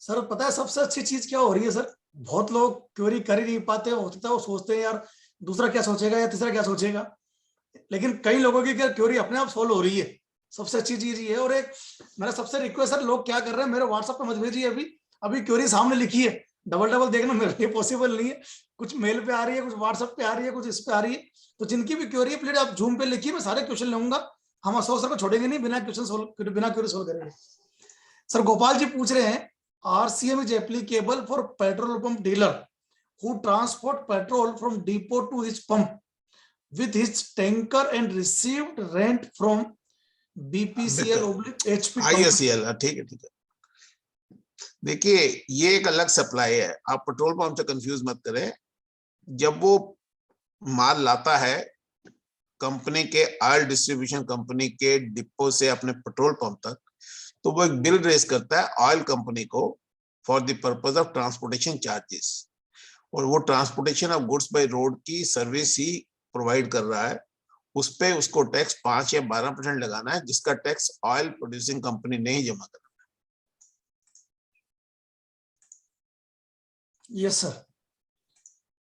Sir पता है सबसे अच्छी चीज क्या हो रही है सर? बहुत लोग क्वेरी कर ही नहीं पाते, होता है वो सोचते हैं यार दूसरा क्या सोचेगा या तीसरा क्या सोचेगा, लेकिन कई लोगों की क्वेरी अपने आप सोल्व हो रही है। सबसे अच्छी चीज ये है। और एक मेरा सबसे रिक्वेस्ट सर, लोग क्या कर रहे हैं, मेरे व्हाट्सएप पे मत भेजिए, अभी क्वेरी सामने लिखी है, डबल देखना मेरे लिए पॉसिबल नहीं है। कुछ मेल पे आ रही है, कुछ व्हाट्सएप पे आ रही है, कुछ इस पे आ रही है। तो जिनकी भी क्वेरी है प्लीज आप जूम पे लिखिए, मैं सारे क्वेश्चन लूंगा। हम अशोक सर को छोड़ेंगे नहीं बिना क्वेश्चन सोल्व, बिना क्वेरी सोल्व करेंगे। सर गोपाल जी पूछ रहे हैं, RCM is applicable for petrol pump dealer who transport petrol from depot to his pump with his tanker and received rent from BPCL HP IOCL। ठीक है। देखिए ये एक अलग सप्लाई है, आप पेट्रोल पंप से कंफ्यूज मत करें। जब वो माल लाता है कंपनी के ऑयल डिस्ट्रीब्यूशन कंपनी के डिपो से अपने पेट्रोल पंप तक, तो वो एक बिल रेज करता है ऑयल कंपनी को for the purpose of transportation charges, और वो transportation of goods by road की सर्विस ही प्रोवाइड कर रहा है। उस पे उसको टैक्स 5 या 12% लगाना है, जिसका टैक्स ऑयल प्रोड्यूसिंग कंपनी नहीं जमा करना। Yes sir.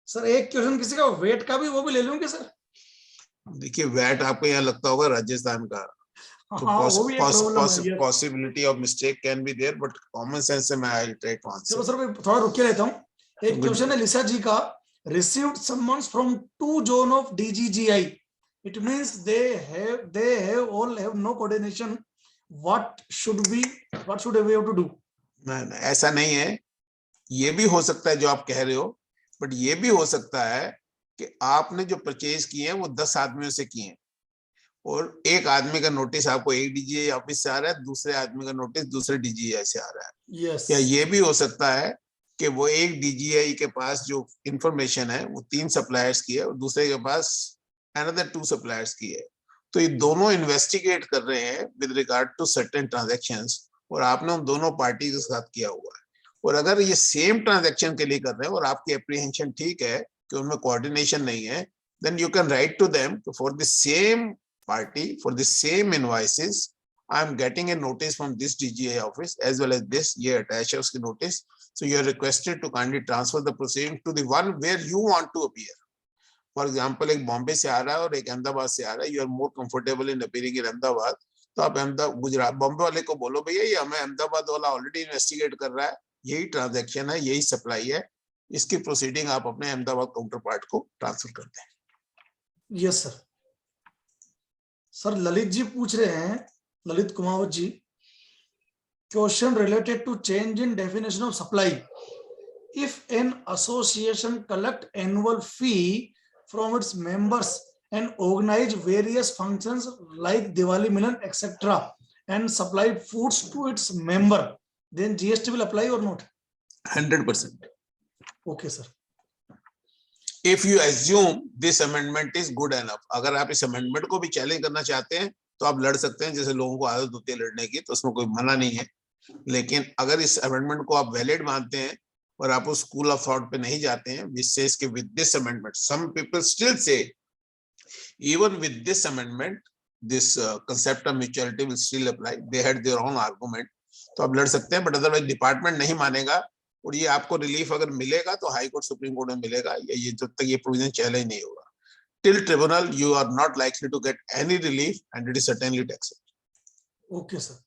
सर एक क्वेश्चन किसी का वेट का भी, वो भी ले लूंगे सर? देखिए वैट आपको यहाँ लगता होगा राजस्थान का, तो possibility of mistake can be there, but common sense से मैं आई ट्राई टू आंसर। चलो सर थोड़ा रुक के लेता हूँ। एक क्वेश्चन है लिसा जी का, received summons from 2 zone of DGGI, it means they all have no coordination, what should we have to do? नहीं, ऐसा नहीं है। ये भी हो सकता है जो आप कह रहे हो, बट ये भी हो सकता है कि आपने जो परचेज किए हैं वो 10 आदमियों से किए हैं, और एक आदमी का नोटिस आपको एक DGI ऑफिस से आ रहा है, दूसरे आदमी का नोटिस दूसरे DGI से आ रहा है। yes. या ये भी हो सकता है कि वो एक DGI के पास जो इंफॉर्मेशन है वो 3 सप्लायर्स की है और दूसरे के पास अनदर 2 सप्लायर्स की है। तो ये दोनों इन्वेस्टिगेट कर रहे हैं with regard to certain transactions, और आपने उन दोनों पार्टी के साथ किया हुआ है। और अगर ये सेम ट्रांजैक्शन के लिए कर रहे हैं और आपकी एप्रीहेंशन ठीक है कि उनमें कोऑर्डिनेशन नहीं है, then you can write to them for the same party for the same invoices I am getting a notice from this DGA office as well as this, ये attach है उसकी notice. So you are requested to kindly transfer the proceeding to the one where you want to appear. For example, एक बॉम्बे से आ रहा है और एक अहमदाबाद से आ रहा है. You are more comfortable in appearing in Ahmedabad. तो आप अहमदाबाद गुजरात बॉम्बे वाले को बोलो भैया ये हमें अहमदाबाद वाला ऑलरेडी इन्वेस्टिगेट कर रहा है, यही ट्रांजैक्शन है, यही सप्लाई है, इसकी प्रोसीडिंग आप अपने अहमदाबाद काउंटर पार्ट को ट्रांसफर कर दें. Yes sir. Sir Lalit ji पूछ रहे हैं, Lalit Kumawat ji, question related to change in definition of supply. If an association collect annual fee from its members and organize various functions like Diwali Milan etc. and supply foods to its member, then GST will apply or not? 100%. Okay sir. If you assume this amendment is good enough, अगर आप इस amendment को भी चैलेंज करना चाहते हैं तो आप लड़ सकते हैं, जैसे लोगों को आदत होती है लड़ने की, तो उसमें कोई मना नहीं है. लेकिन अगर इस amendment को आप वैलिड मानते हैं और आप उस स्कूल ऑफ थॉट पे नहीं जाते हैं which says कि with this amendment, some people still say even with this amendment this concept of mutuality will still apply. They had their own argument. तो आप लड़ सकते हैं, बट अदरवाइज डिपार्टमेंट नहीं मानेगा और ये आपको रिलीफ अगर मिलेगा तो हाई कोर्ट सुप्रीम कोर्ट में मिलेगा, ये जब तक ये प्रोविजन चैलेंज नहीं होगा. Till tribunal you are not likely to get any relief and it is certainly taxable. Okay sir.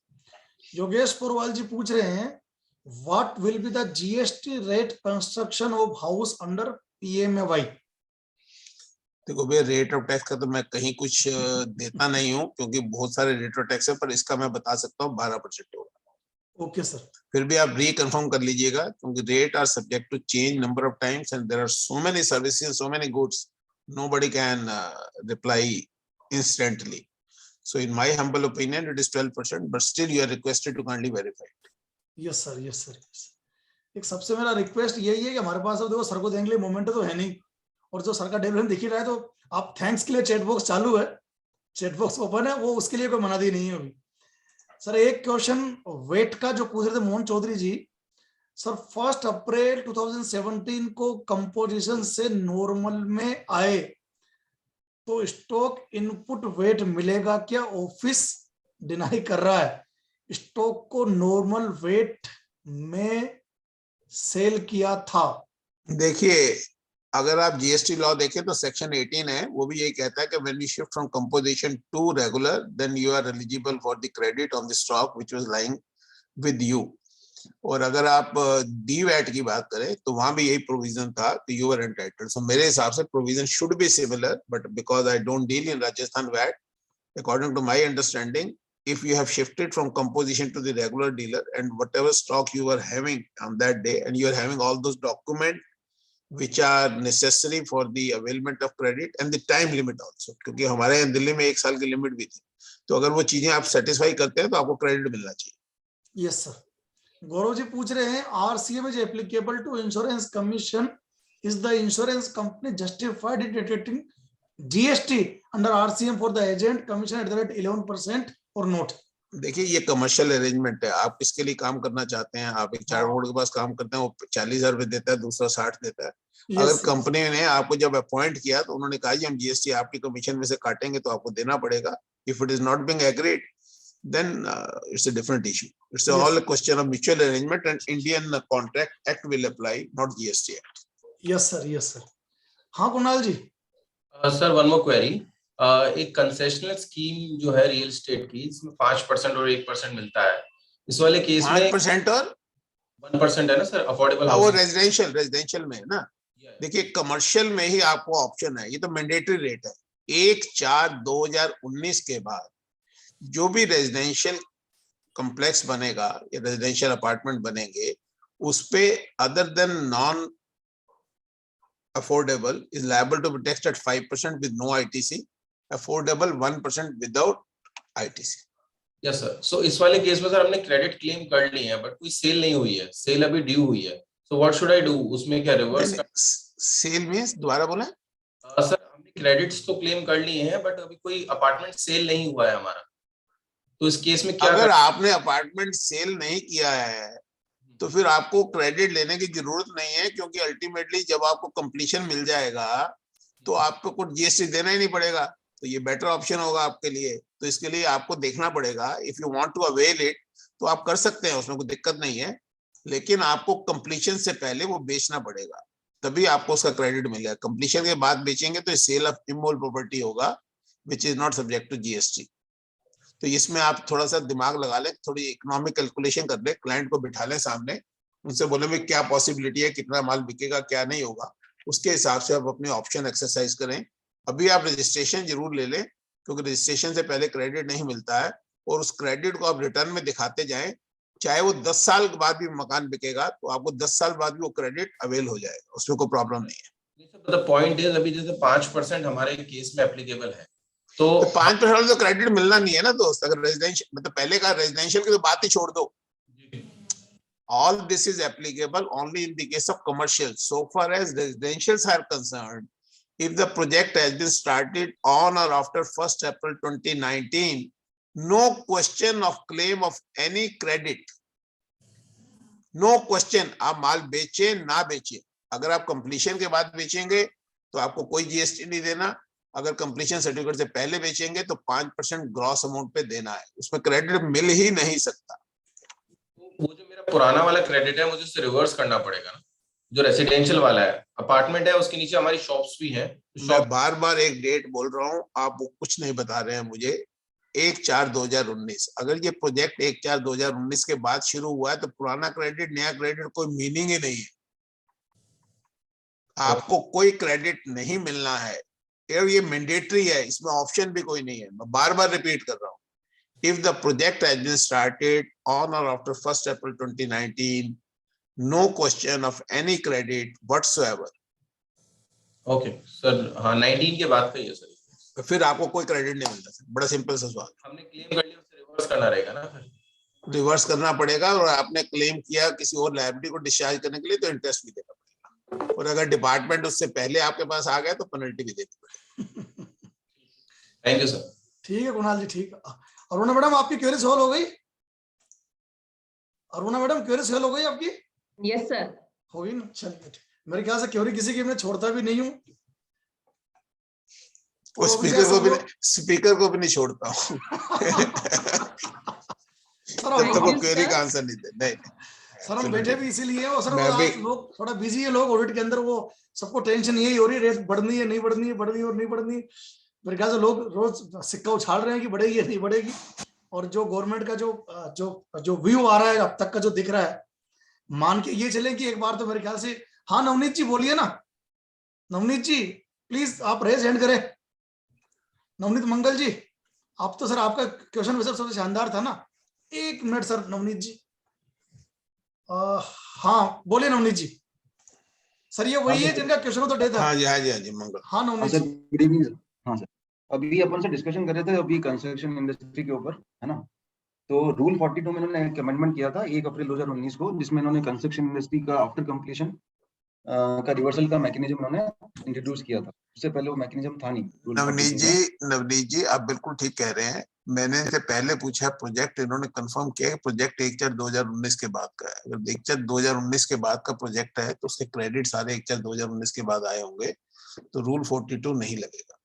Yogesh Porwal ji पूछ रहे हैं, what will be the GST rate construction of house under PMAY? देखो भैया, रेट ऑफ टैक्स का तो मैं कहीं कुछ देता नहीं हूँ क्योंकि बहुत सारे रेट ऑफ टैक्स है, पर इसका मैं बता सकता हूँ 12% होगा. Okay sir. फिर भी आप रिकन्फर्म कर लीजिएगा क्योंकि rate are subject to change number of times and there are so many services, so many goods, nobody can reply instantly. So in my humble opinion it is 12%, but still you are requested to kindly verify it. Yes sir, yes sir. एक सबसे मेरा रिक्वेस्ट यही है कि हमारे पास अब देखो सर को देने के लिए मोमेंट तो है नहीं, और जो सर का डेवलपमेंट दिख ही रहा है, तो आप थैंक्स के लिए चैट बॉक्स चालू है, चैट बॉक्स ओपन है, वो उसके लिए कोई मनादी नहीं है अभी. सर एक क्वेश्चन वेट का जो पूछ रहे थे मोहन चौधरी जी, सर 1 अप्रैल 2017 को कंपोजिशन से नॉर्मल में आए तो स्टॉक इनपुट वेट मिलेगा क्या? ऑफिस डिनाई कर रहा है, स्टॉक को नॉर्मल वेट में सेल किया था. देखिए, अगर आप जीएसटी लॉ देखें तो सेक्शन 18 है, वो भी यही कहता है कि when you shift from composition to regular then you are eligible for the credit on the stock which was lying with you. और अगर आप डीवैट की बात करें तो वहां भी यही प्रोविजन था कि यू आर एंटाइटल्ड. सो मेरे हिसाब से provision should be similar, but because I don't deal in Rajasthan VAT, according to my understanding, if you have shifted from composition to the regular dealer and whatever stock you were having on that day and you are having all those documents which are necessary for the availment of credit and the time limit also, क्योंकि हमारे यहाँ दिल्ली में 1 साल की लिमिट भी थी, तो अगर वो चीजें आप सेटिस्फाई करते हैं तो आपको क्रेडिट मिलना चाहिए. Yes sir. गौरव जी पूछ रहे हैं, RCM is applicable to insurance commission, is the insurance company justified in deducting GST under RCM for the agent commission at the rate 11% और नॉट? देखिए, ये कमर्शियल अरेंजमेंट है. आप किसके लिए काम करना चाहते हैं? आप एक चार्ट बोर्ड के पास काम करते हैं, वो 40,000 रुपए देता है, दूसरा 60 देता है. अगर कंपनी ने आपको जब अपॉइंट किया तो उन्होंने कहा हम जीएसटी आपकी कमीशन में से काटेंगे तो आपको देना पड़ेगा. If it is not being agreed then it's a different issue. It's all a question of mutual arrangement and Indian Contract Act will apply, not GST Act. Yes sir, yes sir. हाँ Kunal ji. Sir one more query. एक कंसेशनल स्कीम जो है रियल एस्टेट की, इसमें 5% और 1% मिलता है. इस वाले केस में 5% और 1% है ना सर अफोर्डेबल हाउस? वो रेजिडेंशियल में है ना. देखिए, कमर्शियल में ही आपको ऑप्शन है, ये तो मैंडेटरी रेट है. 1/4/2019 के बाद जो भी रेजिडेंशियल कॉम्प्लेक्स बनेगा या रेजिडेंशियल अपार्टमेंट बनेंगे, उस पे other than non affordable is liable to be taxed at 5% with no ITC, affordable 1% without ITC. Yes sir. So इस वाले केस में सर हमने क्रेडिट क्लेम कर ली है, बट कोई सेल नहीं हुई है, सेल अभी ड्यू हुई है. So what should I do? उसमें क्या रिवर्स सेल मींस? दोबारा बोला. सर हमने क्रेडिट्स तो क्लेम कर लिए हैं, बट अभी कोई अपार्टमेंट सेल नहीं हुआ है हमारा, तो इस केस में क्या? अगर आपने अपार्टमेंट सेल नहीं किया है तो फिर आपको क्रेडिट लेने की जरूरत नहीं है, क्योंकि अल्टीमेटली जब आपको कंप्लीशन मिल जाएगा तो आपको कुछ जीएसटी देना ही नहीं पड़ेगा. तो ये बेटर ऑप्शन होगा आपके लिए. तो इसके लिए आपको देखना पड़ेगा, if you want to avail it तो आप कर सकते हैं, उसमें कोई दिक्कत नहीं है, लेकिन आपको कंप्लीशन से पहले वो बेचना पड़ेगा, तभी आपको उसका क्रेडिट मिलेगा। कंप्लीशन के बाद बेचेंगे तो सेल ऑफ इमूवेबल प्रॉपर्टी होगा, which is not subject to GST. तो इसमें आप थोड़ा सा दिमाग लगा लें, थोड़ी इकोनॉमिक कैलकुलेशन कर ले, क्लाइंट को बिठा लें सामने, उनसे बोले भाई क्या पॉसिबिलिटी है, कितना माल बिकेगा क्या नहीं होगा, उसके हिसाब से आप अपने ऑप्शन एक्सरसाइज करें। अभी आप रजिस्ट्रेशन जरूर ले लें, क्योंकि रजिस्ट्रेशन से पहले क्रेडिट नहीं मिलता है, और उस क्रेडिट को आप रिटर्न में दिखाते जाएं, चाहे वो 10 साल के बाद भी मकान बिकेगा तो आपको 10 साल बाद भी वो क्रेडिट अवेल हो जाएगा, उसमें कोई प्रॉब्लम नहीं है। द पॉइंट इज अभी जैसे 5% हमारे केस में एप्लीकेबल है, तो 5% तो क्रेडिट मिलना नहीं है ना दोस्त, अगर रेजिडेंशियल मतलब पहले का रेजिडेंशियल की तो बात ही छोड़ दो। All this is applicable only in the case of commercial. So far as residentials are concerned, if the project has been started on or after 1st April 2019, no question of claim of any credit. No question, आप माल बेचे ना बेचे, अगर आप कंप्लीशन के बाद बेचेंगे तो आपको कोई जीएसटी नहीं देना, अगर कंप्लीशन सर्टिफिकेट से पहले बेचेंगे तो 5% ग्रॉस अमाउंट पे देना है, उसमें क्रेडिट मिल ही नहीं सकता। वो जो मेरा पुराना वाला क्रेडिट है मुझे उससे रिवर्स करना पड़ेगा ना, जो रेसिडेंशियल वाला है, अपार्टमेंट है, उसके नीचे हमारी शॉप्स भी हैं। मैं बार बार एक डेट बोल रहा हूँ, आप वो कुछ नहीं बता रहे हैं मुझे। 1/4/2019, अगर ये प्रोजेक्ट 1/4/2019 के बाद शुरू हुआ है तो पुराना क्रेडिट नया क्रेडिट कोई मीनिंग ही नहीं है, आपको कोई क्रेडिट नहीं मिलना है, ये मैंडेटरी है, इसमें ऑप्शन भी कोई नहीं है। मैं बार बार रिपीट कर रहा हूँ, if the project has been started on or after 1st April 2019, no question of any credit whatsoever. Okay sir, हाँ 19 के बाद का ही है सर, तो फिर आपको कोई क्रेडिट नहीं मिलता सर, बड़ा सिंपल सा सवाल। हमने क्लेम कर लिया, उससे रिवर्स करना रहेगा ना, फिर रिवर्स करना पड़ेगा, और आपने क्लेम किया किसी और लायबिलिटी को डिस्चार्ज करने के लिए तो इंटरेस्ट भी देना पड़ेगा, और अगर डिपार्टमेंट उससे पहले आपके पास आ गया तो पेनल्टी भी देनी पड़ेगी। Thank you sir. ठीक है कुणाल जी, ठीक है। अरुणा मैडम आपकी क्वेरी सॉल्व हो गई? अरुणा मैडम क्वेरी सॉल्व हो गई आपकी? Yes sir. हो गई ना, चलिए। मेरे ख्याल से क्वेरी किसी की मैं छोड़ता भी नहीं हूँ, और स्पीकर को भी नहीं छोड़ता हूँ। जब तक वो क्वेरी का आंसर नहीं दे। नहीं सर हम बैठे भी इसीलिए, और सर आज लोग थोड़ा बिजी है, लोग ऑडिट के अंदर, वो सबको टेंशन यही हो रही है, रेट बढ़नी है नहीं बढ़नी है, बढ़नी और नहीं बढ़नी। मेरे ख्याल से लोग रोज सिक्का उछाल रहे हैं कि बढ़ेगी या नहीं बढ़ेगी, और जो गवर्नमेंट का जो व्यू आ रहा है अब तक का जो दिख रहा है, मान के ये चले कि एक बार तो मेरे ख्याल से, हाँ नवनीत जी बोलिए ना, नवनीत जी प्लीज आप रेज हैंड करें। नवनीत मंगल जी, आप तो सर आपका क्वेश्चन वैसे सबसे शानदार था ना। 1 मिनट सर नवनीत जी, हाँ बोलिए नवनीत जी। सर ये वही है जिनका क्वेश्चन तो डे था। हाँ जी हाँ जी हाँ जी मंगल। हाँ नवनीत जी, गुड इवनिंग सर। हाँ सर, अभी अपन से डिस्कशन कर रहे थे अभी कंस्ट्रक्शन इंडस्ट्री के ऊपर, है ना। तो रूल 42 में इन्होंने एक अमेंडमेंट किया था 1 अप्रैल 2019 को, जिसमें इन्होंने कंस्ट्रक्शन इंडस्ट्री का आफ्टर कंप्लीशन का रिवर्सल का मैकेनिज्म उन्होंने इंट्रोड्यूस किया था। उससे पहले वो मैकेनिज्म था नहीं। नवनीत जी आप बिल्कुल ठीक कह रहे हैं। मैंने इनसे पहले पूछा प्रोजेक्ट, इन्होंने कंफर्म किया कि प्रोजेक्ट 1/4/2019 के बाद का है। अगर 1/4/2019 के बाद का प्रोजेक्ट है तो उसके क्रेडिट सारे 1/4/2019 के बाद आए होंगे, तो रूल 42 नहीं लगेगा।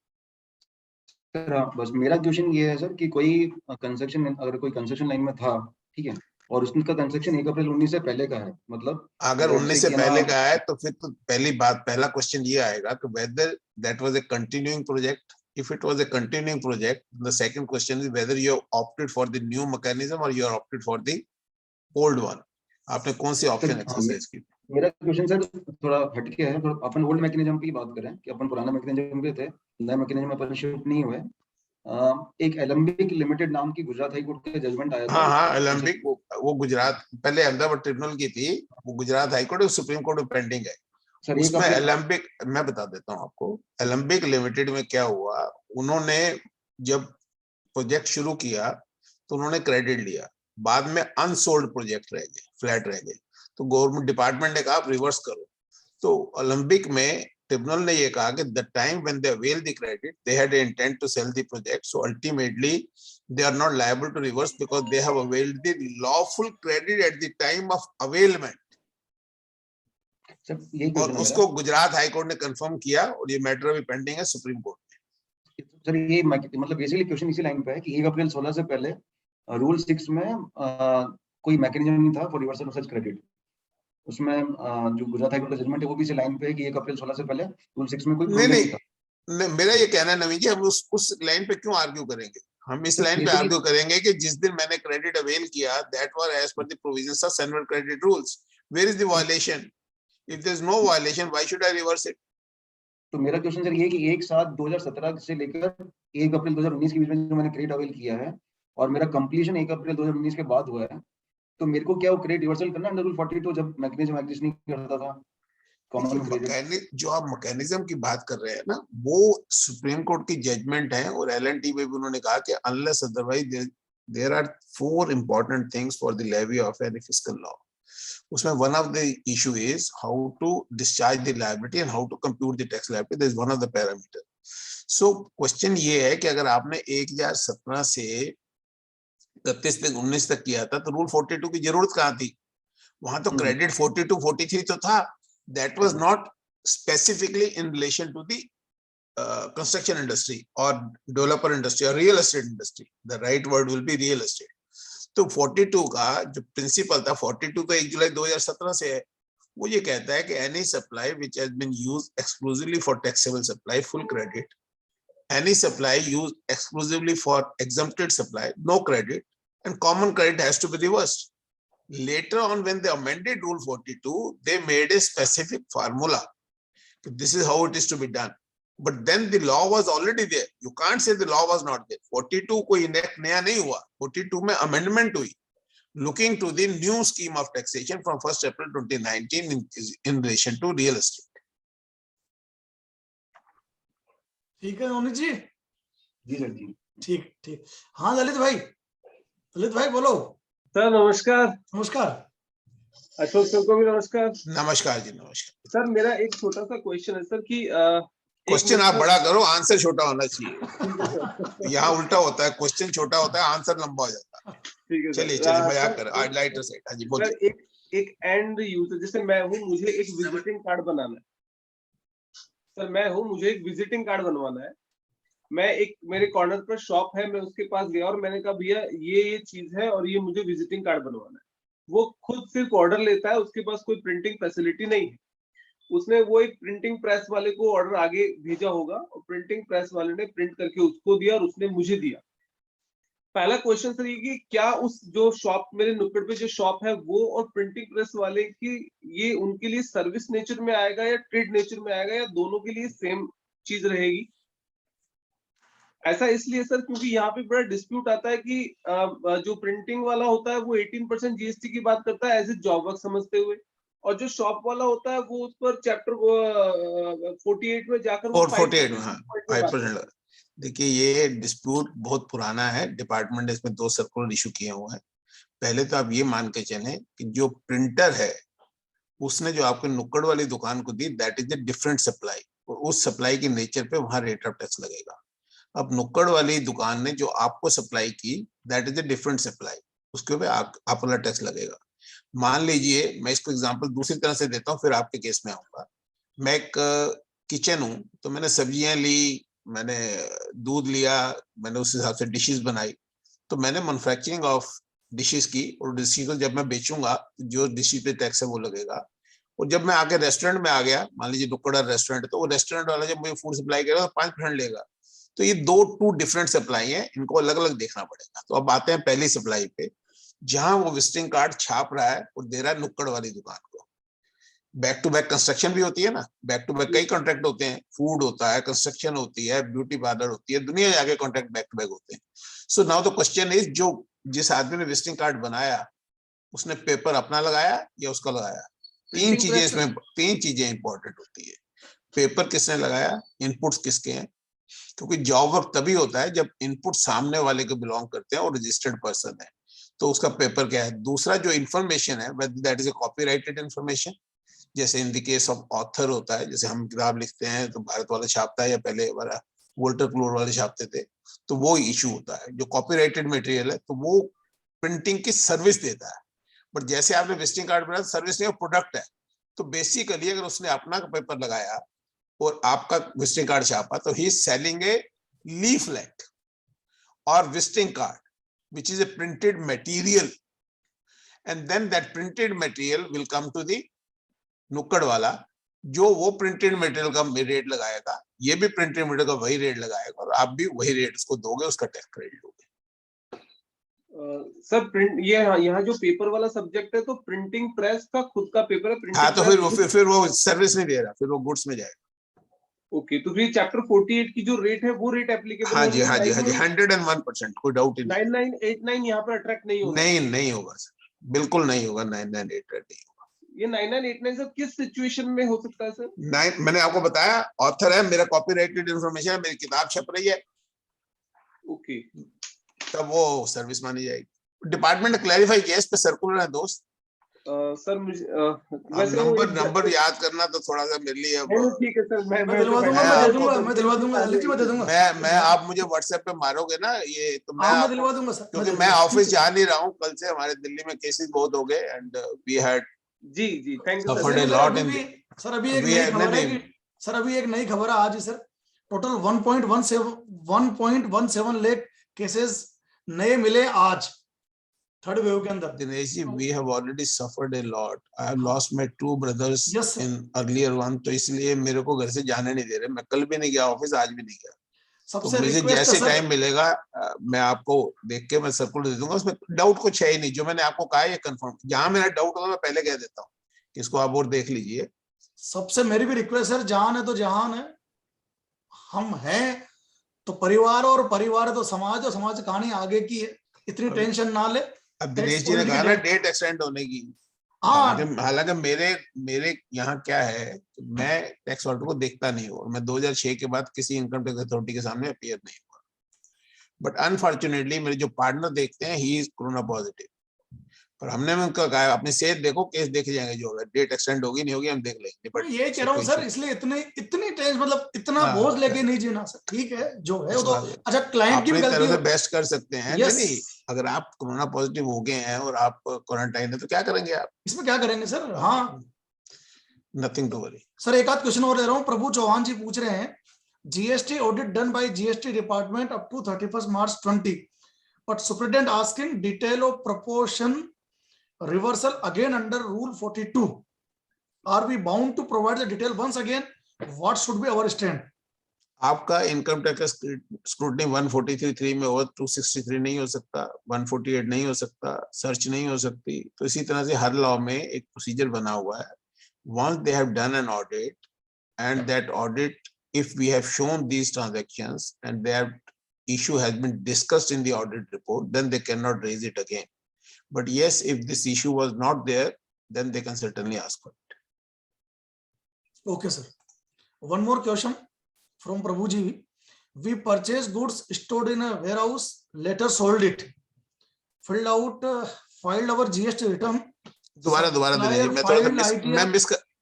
सर बस मेरा क्वेश्चन ये है सर कि कोई कंस्ट्रक्शन, अगर कोई कंस्ट्रक्शन लाइन में था, ठीक है, और उसका कंस्ट्रक्शन 1 अप्रैल 19 से पहले का है, मतलब अगर 19 से पहले का है तो फिर तो पहला क्वेश्चन ये आएगा कि whether that was a continuing project. If it was a continuing project, the second question is whether you opted for the new mechanism और you are opted for the old one. आपने कौन सी ऑप्शन एक्सरसाइज की? मेरा क्वेश्चन सर थोड़ा हटके है, थोड़ा अपन ओल्ड मैकेनिज्म की बात करें कि अपन पुराना मैकेनिज्म पे थे, नया मैकेनिज्म में अपन शिफ्ट नहीं हुए। एक एलम्बिक लिमिटेड नाम की गुजरात हाई कोर्ट का जजमेंट आया था। हाँ एलम्बिक, वो गुजरात पहले अहमदाबाद ट्रिब्यूनल की थी, वो Gujarat high court supreme court में पेंडिंग है। उसमें एलम्बिक, मैं बता देता हूँ आपको, एलम्बिक लिमिटेड में क्या हुआ, उन्होंने जब प्रोजेक्ट शुरू किया तो उन्होंने क्रेडिट लिया, बाद में अनसोल्ड प्रोजेक्ट रह गए, फ्लैट रह गए, तो गवर्नमेंट डिपार्टमेंट ने कहा आप रिवर्स करो। तो ओलंपिक में ट्रिब्यूनल ने ये कहा कि the time when they avail the credit they had intent to sell the project, so ultimately they are not liable to reverse because they have availed the lawful credit at the time of availment. और उसको गुजरात हाई कोर्ट ने कंफर्म किया और ये मैटर अभी पेंडिंग है सुप्रीम कोर्ट में। सर ये मतलब बेसिकली क्वेश्चन इसी लाइन पे है कि 1 अप्रैल 16 से पहले रूल 6 में कोई मैकेनिज्म नहीं था for reversal of such credit. उसमें जो गुजरात हाई कोर्ट का जजमेंट है वो भी इसी लाइन पे है कि 1 अप्रैल 16 से पहले रूल 6 में कोई नहीं provision नहीं था। नहीं, मेरा ये कहना है नवीन जी, हम उस लाइन पे क्यों आर्ग्यू करेंगे? हम इस लाइन पे Basically- आर्ग्यू करेंगे कि जिस दिन मैंने क्रेडिट अवेल किया, that was as per the provisions of सैनुअल credit rules, where is the violation? If there is no violation, why should I reverse it? तो मेरा क्वेश्चन सर ये है कि 1/7/2017 से लेकर 1 अप्रैल 2019 के बीच में जो मैंने क्रेडिट अवेल किया है और मेरा कंप्लीशन 1 अप्रैल 2019 के बाद हुआ है, तो मेरे को क्या वो क्रेडिट रिवर्सल करना अंडर रूल 42 जब मैकेनिज्म एग्जिस्ट नहीं करता था कॉमन क्रेडिट? जो आप मैकेनिज्म की बात कर रहे हैं ना, वो सुप्रीम कोर्ट की जजमेंट है, और एलएनटी में भी उन्होंने कहा कि unless otherwise there are 4 important things for the levy of any fiscal law. उसमें one of the issue is how to discharge the liability and how to compute the tax liability, that is one of the parameter. So question ये है कि अगर आपने 1017 से 31 तक 19 तक किया था, तो रूल 42 की जरूरत कहाँ थी? वहां तो क्रेडिट 42 43 तो था। That was not specifically in relation to the construction industry और डेवलपर इंडस्ट्री और real estate industry. The right word will be real estate. तो 42 का जो प्रिंसिपल था, 42 तो 1 जुलाई 2017 से है, वो ये कहता है कि any supply which has been used exclusively for taxable supply full credit, any supply used exclusively for exempted supply no credit, and common credit has to be reversed. Later on, when they amended rule 42, they made a specific formula. This is how it is to be done. But then the law was already there. You can't say the law was not there. 42 कोई इनेक्ट नया नहीं हुआ, 42 में amendment हुई, looking to the new scheme of taxation from 1st April 2019 in relation to real estate. ठीक है नवनीत जी? जी सर जी। ठीक ठीक। हाँ ललित भाई बोलो। सर नमस्कार। नमस्कार। अशोक सर को भी नमस्कार। नमस्कार जी, नमस्कार। सर मेरा एक छोटा सा क्वेश्चन है सर कि क्वेश्चन आप बड़ा करो, आंसर छोटा होना चाहिए। यहाँ उल्टा होता है, क्वेश्चन छोटा होता है, आंसर लंबा हो जाता है। ठीक है चलिए मजाक कर, आज लाइटर साइड। हाँ जी बोलिए। सर एक एंड यूजर जैसे मैं हूँ, मुझे एक विजिटिंग कार्ड बनाना है। सर मैं हूँ, मुझे एक विजिटिंग कार्ड बनवाना है। मैं एक मेरे कॉर्नर पर शॉप है, मैं उसके पास गया और मैंने कहा भैया ये चीज है और ये मुझे विजिटिंग कार्ड बनवाना है। वो खुद सिर्फ ऑर्डर लेता है, उसके पास कोई प्रिंटिंग फैसिलिटी नहीं है। उसने वो एक प्रिंटिंग प्रेस वाले को ऑर्डर आगे भेजा होगा और प्रिंटिंग प्रेस वाले ने प्रिंट करके उसको दिया और उसने मुझे दिया। पहला क्वेश्चन सर ये कि क्या उस जो शॉप मेरे नुक्कड़ पे जो शॉप है वो और प्रिंटिंग प्रेस वाले की ये उनके लिए सर्विस नेचर में आएगा या ट्रेड नेचर में आएगा या दोनों के लिए सेम चीज रहेगी? ऐसा इसलिए सर क्योंकि यहाँ पे बड़ा डिस्प्यूट आता है कि जो प्रिंटिंग वाला होता है वो 18% जीएसटी की बात करता है एज ए जॉब वर्क समझते हुए, और जो शॉप वाला होता है वो उस पर चैप्टर 48 में जाकर 48 में 5%। देखिए ये डिस्प्यूट बहुत पुराना है, डिपार्टमेंट ने इसमें 2 सर्कुलर इशू किए हुए हैं। पहले तो आप ये मान के चलें कि जो प्रिंटर है उसने जो आपको नुक्कड़ वाली दुकान को दी, that is a different supply, और उस सप्लाई के नेचर पे वहां रेट ऑफ टैक्स लगेगा। अब नुक्कड़ वाली दुकान ने जो आपको सप्लाई की, that is a different supply, उसके ऊपर आप वाला टैक्स लगेगा। मान लीजिए, मैं इसको एग्जांपल दूसरी तरह से देता हूँ, फिर आपके केस में आऊंगा। मैं एक किचन हूँ, तो मैंने सब्जियां ली, मैंने दूध लिया, मैंने उस हिसाब से डिशेस बनाई, तो मैंने मैन्युफैक्चरिंग ऑफ डिशेस की, और डिशेस को जब मैं बेचूंगा जो डिशेस पे टैक्स है वो लगेगा। और जब मैं आके रेस्टोरेंट में आ गया, मान लीजिए नुक्कड़ रेस्टोरेंट, तो वो रेस्टोरेंट वाला जब मुझे फूड सप्लाई करेगा तो 5% लेगा। तो ये 2 डिफरेंट सप्लाई है, इनको अलग अलग देखना पड़ेगा। तो अब आते हैं पहली सप्लाई पे, जहां वो विजिटिंग कार्ड छाप रहा है और दे रहा है नुक्कड़ वाली दुकान को। बैक टू बैक कंस्ट्रक्शन भी होती है ना, बैक टू बैक कई कॉन्ट्रैक्ट होते हैं, फूड होता है, कंस्ट्रक्शन होती है, ब्यूटी पार्लर होती है, दुनिया जाके कॉन्ट्रैक्ट बैक टू बैक होते हैं। So now the question is, जो जिस आदमी ने विजिटिंग कार्ड बनाया उसने पेपर अपना लगाया या उसका लगाया? 3 चीजें इसमें, 3 चीजें इंपॉर्टेंट होती है। पेपर किसने लगाया, इनपुट्स किसके हैं, क्योंकि जॉब वर्क तभी होता है जब इनपुट सामने वाले को बिलोंग करते हैं और रजिस्टर्ड पर्सन है, तो उसका पेपर क्या है। दूसरा जो इन्फॉर्मेशन है, that is a copyrighted information, जैसे in the case of author होता है, जैसे हम किताब लिखते हैं तो भारत वाला छापता है या पहले हमारा वोल्टर क्लोर वाले छापते थे, तो वो इशू होता है। जो कॉपीराइटेड मटेरियल है तो वो प्रिंटिंग की सर्विस देता है, बट जैसे आपने विजिटिंग कार्ड बनाया सर्विस नहीं, प्रोडक्ट है। तो बेसिकली अगर उसने अपना पेपर लगाया और आपका विजिटिंग कार्ड छापा, तो he is selling A leaflet or visiting card, which is a printed material, and then that printed material will come to the नुक्कड़ वाला, जो वो प्रिंटेड मटेरियल का रेट लगाएगा, ये भी प्रिंटेड मटेरियल का वही रेट लगाएगा, और आप भी वही रेट उसको दोगे, उसका टैक्स क्रेडिट लोगे। सर प्रिंट ये यहाँ जो पेपर वाला सब्जेक्ट है, तो प्रिंटिंग प्रेस का खुद का पेपर है, हाँ, तो फिर वो सर्विस नहीं दे रहा, फिर वो गुड्स में जाएगा। ओके, तो फिर चैप्टर 48 की जो रेट है वो रेट एप्लीकेबल? हाँ जी, हाँ जी, हाँ जी, 101%, कोई डाउट ही नहीं। 9989 यहाँ पर अट्रैक्ट नहीं होगा? नहीं होगा सर, बिल्कुल नहीं होगा, 9988 नहीं होगा। ये 9989 सर किस सिचुएशन में हो सकता है सर? मैंने आपको बताया, ऑथर है, मेरा कॉपीराइटेड इंफॉर्मेशन है, मेरी किताब छप रही है, ओके, तब वो सर्विस मानी जाएगी। डिपार्टमेंट क्लैरिफाई किया इस पे, सर्कुलर है दोस्त। सर मुझे नंबर याद करना तो थोड़ा सा मेरे लिए ठीक है सर, मैं दिलवा दूंगा, दे दूंगा। मैं आप मुझे व्हाट्सएप पे मारोगे ना ये, तो मैं दिलवा दूंगा सर, क्योंकि मैं ऑफिस जा नहीं रहा हूँ, कल से हमारे दिल्ली में केसेस बहुत हो गए, एंड वी हैड जी thank you suffered a lot in sir. अभी एक नई खबर है सर, अभी एक नई खबर है आज ही सर, टोटल 1.17 लाख केसेस नए मिले आज थर्ड वेव के अंदर। Dinesh ji, we have already suffered a lot. I have lost my 2 brothers Yes, sir. in earlier one, तो इसलिए मेरे को घर से जाने नहीं दे रहे। मैं कल भी नहीं गया ऑफिस, आज भी नहीं गया। तो सबसे मुझे रिक्वेस्ट है जैसे सर, टाइम मिलेगा मैं आपको देख के मैं सर्कुलर दे दूंगा, उसमें डाउट कुछ है ही नहीं। जो मैंने आपको कहा ये कंफर्म, जहां मेरा डाउट होगा मैं पहले कह देता हूँ, इसको आप और देख लीजिए। सबसे मेरी भी रिक्वेस्ट सर, जहान है तो जहान है, हम हैं तो परिवार, और परिवार है तो समाज, और समाज कहानी आगे की है, इतनी टेंशन ना ले। अब दिनेश जी ने कहा ना डेट एक्सटेंड होने की, हालांकि मेरे यहाँ क्या है, मैं टैक्स ऑर्डर को देखता नहीं हूँ, मैं 2006 के बाद किसी इनकम टैक्स अथॉरिटी के सामने अपीयर नहीं हुआ, बट अनफॉर्चुनेटली मेरे जो पार्टनर देखते हैं, ही इज कोरोना पॉजिटिव, पर हमने उनका कहा अपनी सेहत देखो, केस देखे जाएंगे, जो होगा डेट एक्सटेंड होगी नहीं होगी हम देख लेंगे। बट ये कह रहा हूँ सर, इसलिए इतनी टेंशन, मतलब इतना बोझ लेके नहीं जीना सर, ठीक है जो है वो तो, अच्छा क्लाइंट की भी गलती है, बेस्ट कर सकते हैं। नहीं, अगर आप कोरोना पॉजिटिव हो गए हैं और आप क्वारंटाइन है तो क्या करेंगे आप? इसमें क्या करेंगे सर? हाँ, नथिंग टू वरी। सर एक आध क्वेश्चन और ले रहा हूँ। प्रभु चौहान जी पूछ रहे हैं, GST audit done by GST department up to 31 March 20, but superintendent asking detail of proportion reversal again under rule 42. Are we bound to provide the detail once again? What should be our stand? आपका इनकम टैक्स स्क्रूटनी 143(3) में और 263 नहीं हो सकता, 148 नहीं हो सकता, सर्च नहीं हो सकती। तो इसी तरह से हर लॉ में एक प्रोसीजर बना हुआ है। Once they have done an audit, and that audit, if we have shown these transactions and their issue has been discussed in the audit report, then they cannot raise it again. But yes, if this issue was not there, then they can certainly ask for it. Okay, sir. One more question from Prabhu ji. We purchased goods stored in a warehouse, later sold it, filled out, filed our GST return. दोबारा दीजिए, मैं थोड़ा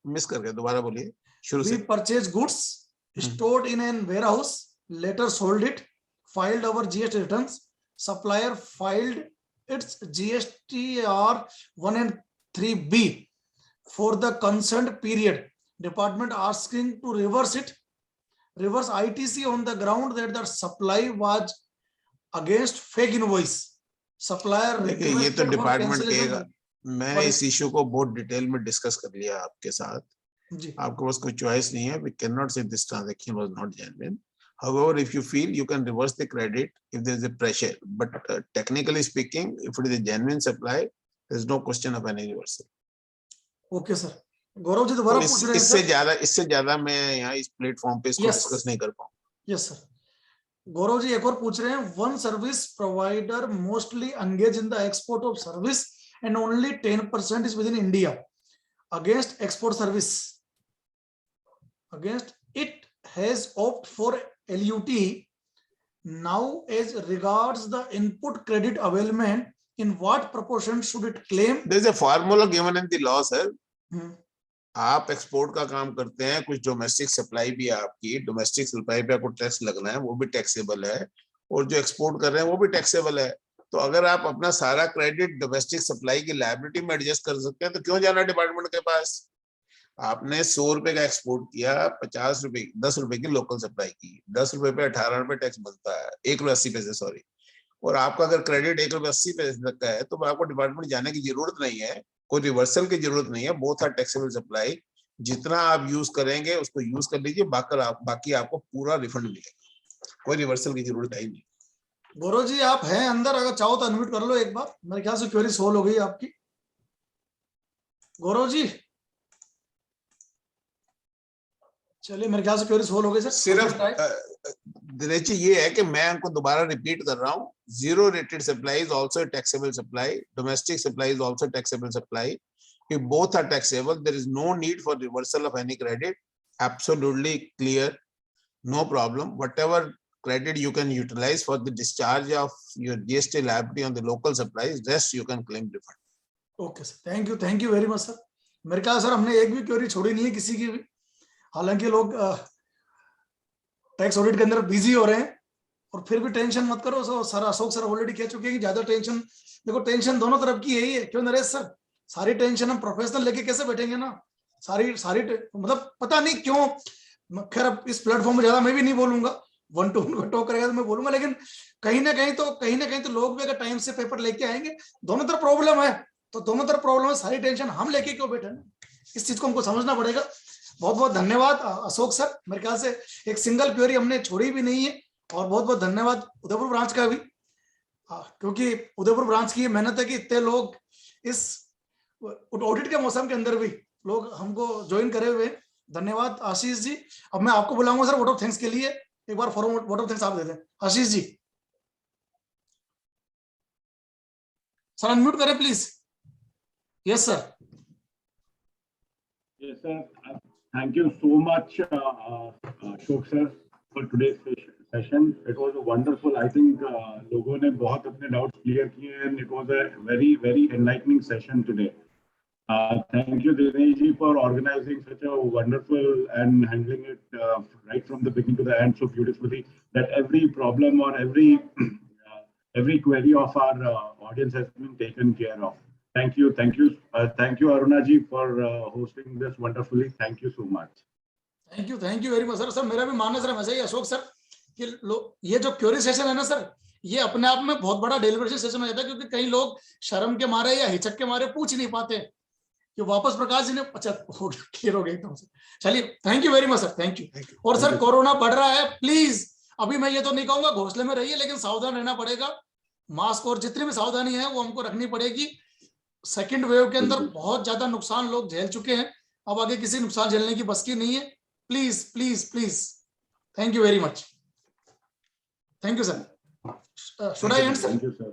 मिस कर गया, दोबारा बोलिए शुरू से। We purchased goods stored in a warehouse, later sold it, filed our GST returns. Supplier filed its GSTR 1 and 3B for the concerned period. Department asking to reverse ITC on the ground that the supply was against fake invoice. Supplier ये तो डिपार्टमेंट कहेगा। मैंने इस इशू को बहुत डिटेल में डिस्कस कर लिया आपके साथ जी। आपके पास कोई चॉइस नहीं है। We cannot say this transaction was not genuine. However, if you feel, you can reverse the credit if there is a pressure. But technically speaking, if it is a genuine supply, there is no question of any reversal. Okay, sir. Gaurav ji दोबारा पूछ रहे हैं इससे ज्यादा मैं यहाँ इस प्लेटफॉर्म पे इसको डिस्कस नहीं कर पाऊंगा। Yes sir. गौरव जी एक और पूछ रहे हैं, one service provider mostly engage in the export of service and only 10% is with in India against export service, against it has opt for LUT. Now as regards the input credit availment, in what proportion should it claim? There is a formula given in the law, sir. आप एक्सपोर्ट का काम करते हैं, कुछ डोमेस्टिक सप्लाई भी है आपकी, डोमेस्टिक सप्लाई पे आपको टैक्स लगना है, वो भी टैक्सेबल है, और जो एक्सपोर्ट कर रहे हैं वो भी टैक्सेबल है। तो अगर आप अपना सारा क्रेडिट डोमेस्टिक सप्लाई की लायबिलिटी में एडजस्ट कर सकते हैं तो क्यों जाना डिपार्टमेंट के पास? आपने 100 रुपए का एक्सपोर्ट किया, 50 रुपए 10 रुपए की लोकल सप्लाई की, 10 रुपए पे 18 रुपए टैक्स बनता है, 1 रुपए 80 पैसे सॉरी। और आपका अगर क्रेडिट 1 रुपए 80 पैसे तक का है तो आपको डिपार्टमेंट जाने की जरूरत नहीं है, कोई रिवर्सल की जरूरत नहीं है। बोथ आर टैक्सेबल सप्लाई, जितना आप यूज करेंगे उसको यूज कर लीजिए, बाकी आपको पूरा रिफंड मिलेगा, कोई रिवर्सल की जरूरत है ही नहीं। गौरव जी आप हैं अंदर, अगर चाहो तो अनम्यूट कर लो एक बार, मेरे ख्याल से क्वेरी सोल्व हो गई आपकी। गौरव जी चलिए, मेरे ख्याल से क्वेरी सोल्व हो गई सर। सिर्फ दिनेश जी ये है कि मैं उनको दोबारा रिपीट कर रहा हूँ, zero rated supply is also taxable supply, domestic supply is also taxable supply. If both are taxable, there is no need for reversal of any credit. Absolutely clear, no problem. Whatever credit you can utilize for the discharge of your GST liability on the local supplies, rest you can claim refund. Okay sir, thank you very much sir. मेरे ख्याल सर हमने एक भी क्वेरी छोड़ी नहीं है किसी की भी, हालांकि लोग टैक्स ऑडिट के अंदर बिजी हो रहे हैं, और फिर भी टेंशन मत करो सर। अशोक सर ऑलरेडी कह चुके हैं कि ज्यादा टेंशन, देखो टेंशन दोनों तरफ की यही है, क्यों नरेश सर? सारी टेंशन हम प्रोफेशनल लेके कैसे बैठेंगे ना, सारी मतलब पता नहीं क्यों। खैर अब इस प्लेटफॉर्म में ज्यादा मैं भी नहीं बोलूंगा, वन टू वन टॉक करेगा तो मैं बोलूंगा, लेकिन कहीं ना कहीं तो लोग भी अगर टाइम से पेपर लेके आएंगे, दोनों तरफ प्रॉब्लम है, तो दोनों तरफ प्रॉब्लम है, सारी टेंशन हम लेके क्यों बैठे ना, इस चीज को हमको समझना पड़ेगा। बहुत बहुत धन्यवाद अशोक सर, मेरे ख्याल से एक सिंगल क्वेरी हमने छोड़ी भी नहीं है, और बहुत बहुत धन्यवाद उदयपुर ब्रांच का भी, क्योंकि उदयपुर ब्रांच की मेहनत है कि इतने लोग इस ऑडिट के मौसम के अंदर भी लोग हमको ज्वाइन करे हुए। धन्यवाद आशीष जी। अब मैं आपको बुलाऊंगा सर वोट ऑफ थैंक्स के लिए, एक बार फॉर वोट ऑफ थैंक्स आप दे दें आशीष जी। सर अनम्यूट करें please. Yes sir. Yes, sir. Thank you so much, Ashok sir, for today's session. It was wonderful. I think लोगों ने बहुत अपने doubts clear किए, and it was a very, very enlightening session today. Thank you, Dinesh ji, for organizing such a wonderful and handling it right from the beginning to the end so beautifully, that every problem or every query of our audience has been taken care of. Thank you, Aruna ji, for hosting this wonderfully. Thank you so much. Thank you very much sir. Sir मेरा भी मानना सर वैसे ही अशोक सर कि ये जो क्वेरी सेशन है ना सर, ये अपने आप में बहुत बड़ा डेलिब्रेशन सेशन हो जाता है, क्योंकि कई लोग शर्म के मारे या हिचक के मारे पूछ नहीं पाते कि वापस प्रकाश जी ने अच्छा क्लियर हो गई एकदम से। चलिए thank you very much sir, thank you. और सर कोरोना बढ़ रहा है, प्लीज अभी मैं ये तो नहीं कहूंगा घोंसले में रहिए, लेकिन सावधान रहना पड़ेगा। मास्क और जितनी भी सावधानी है वो हमको रखनी पड़ेगी। सेकेंड वेव के अंदर बहुत ज्यादा नुकसान लोग झेल चुके हैं, अब आगे किसी नुकसान झेलने की बस की नहीं है। Please please please, thank you very much. Thank you sir. Should I and sir? Thank you, sir.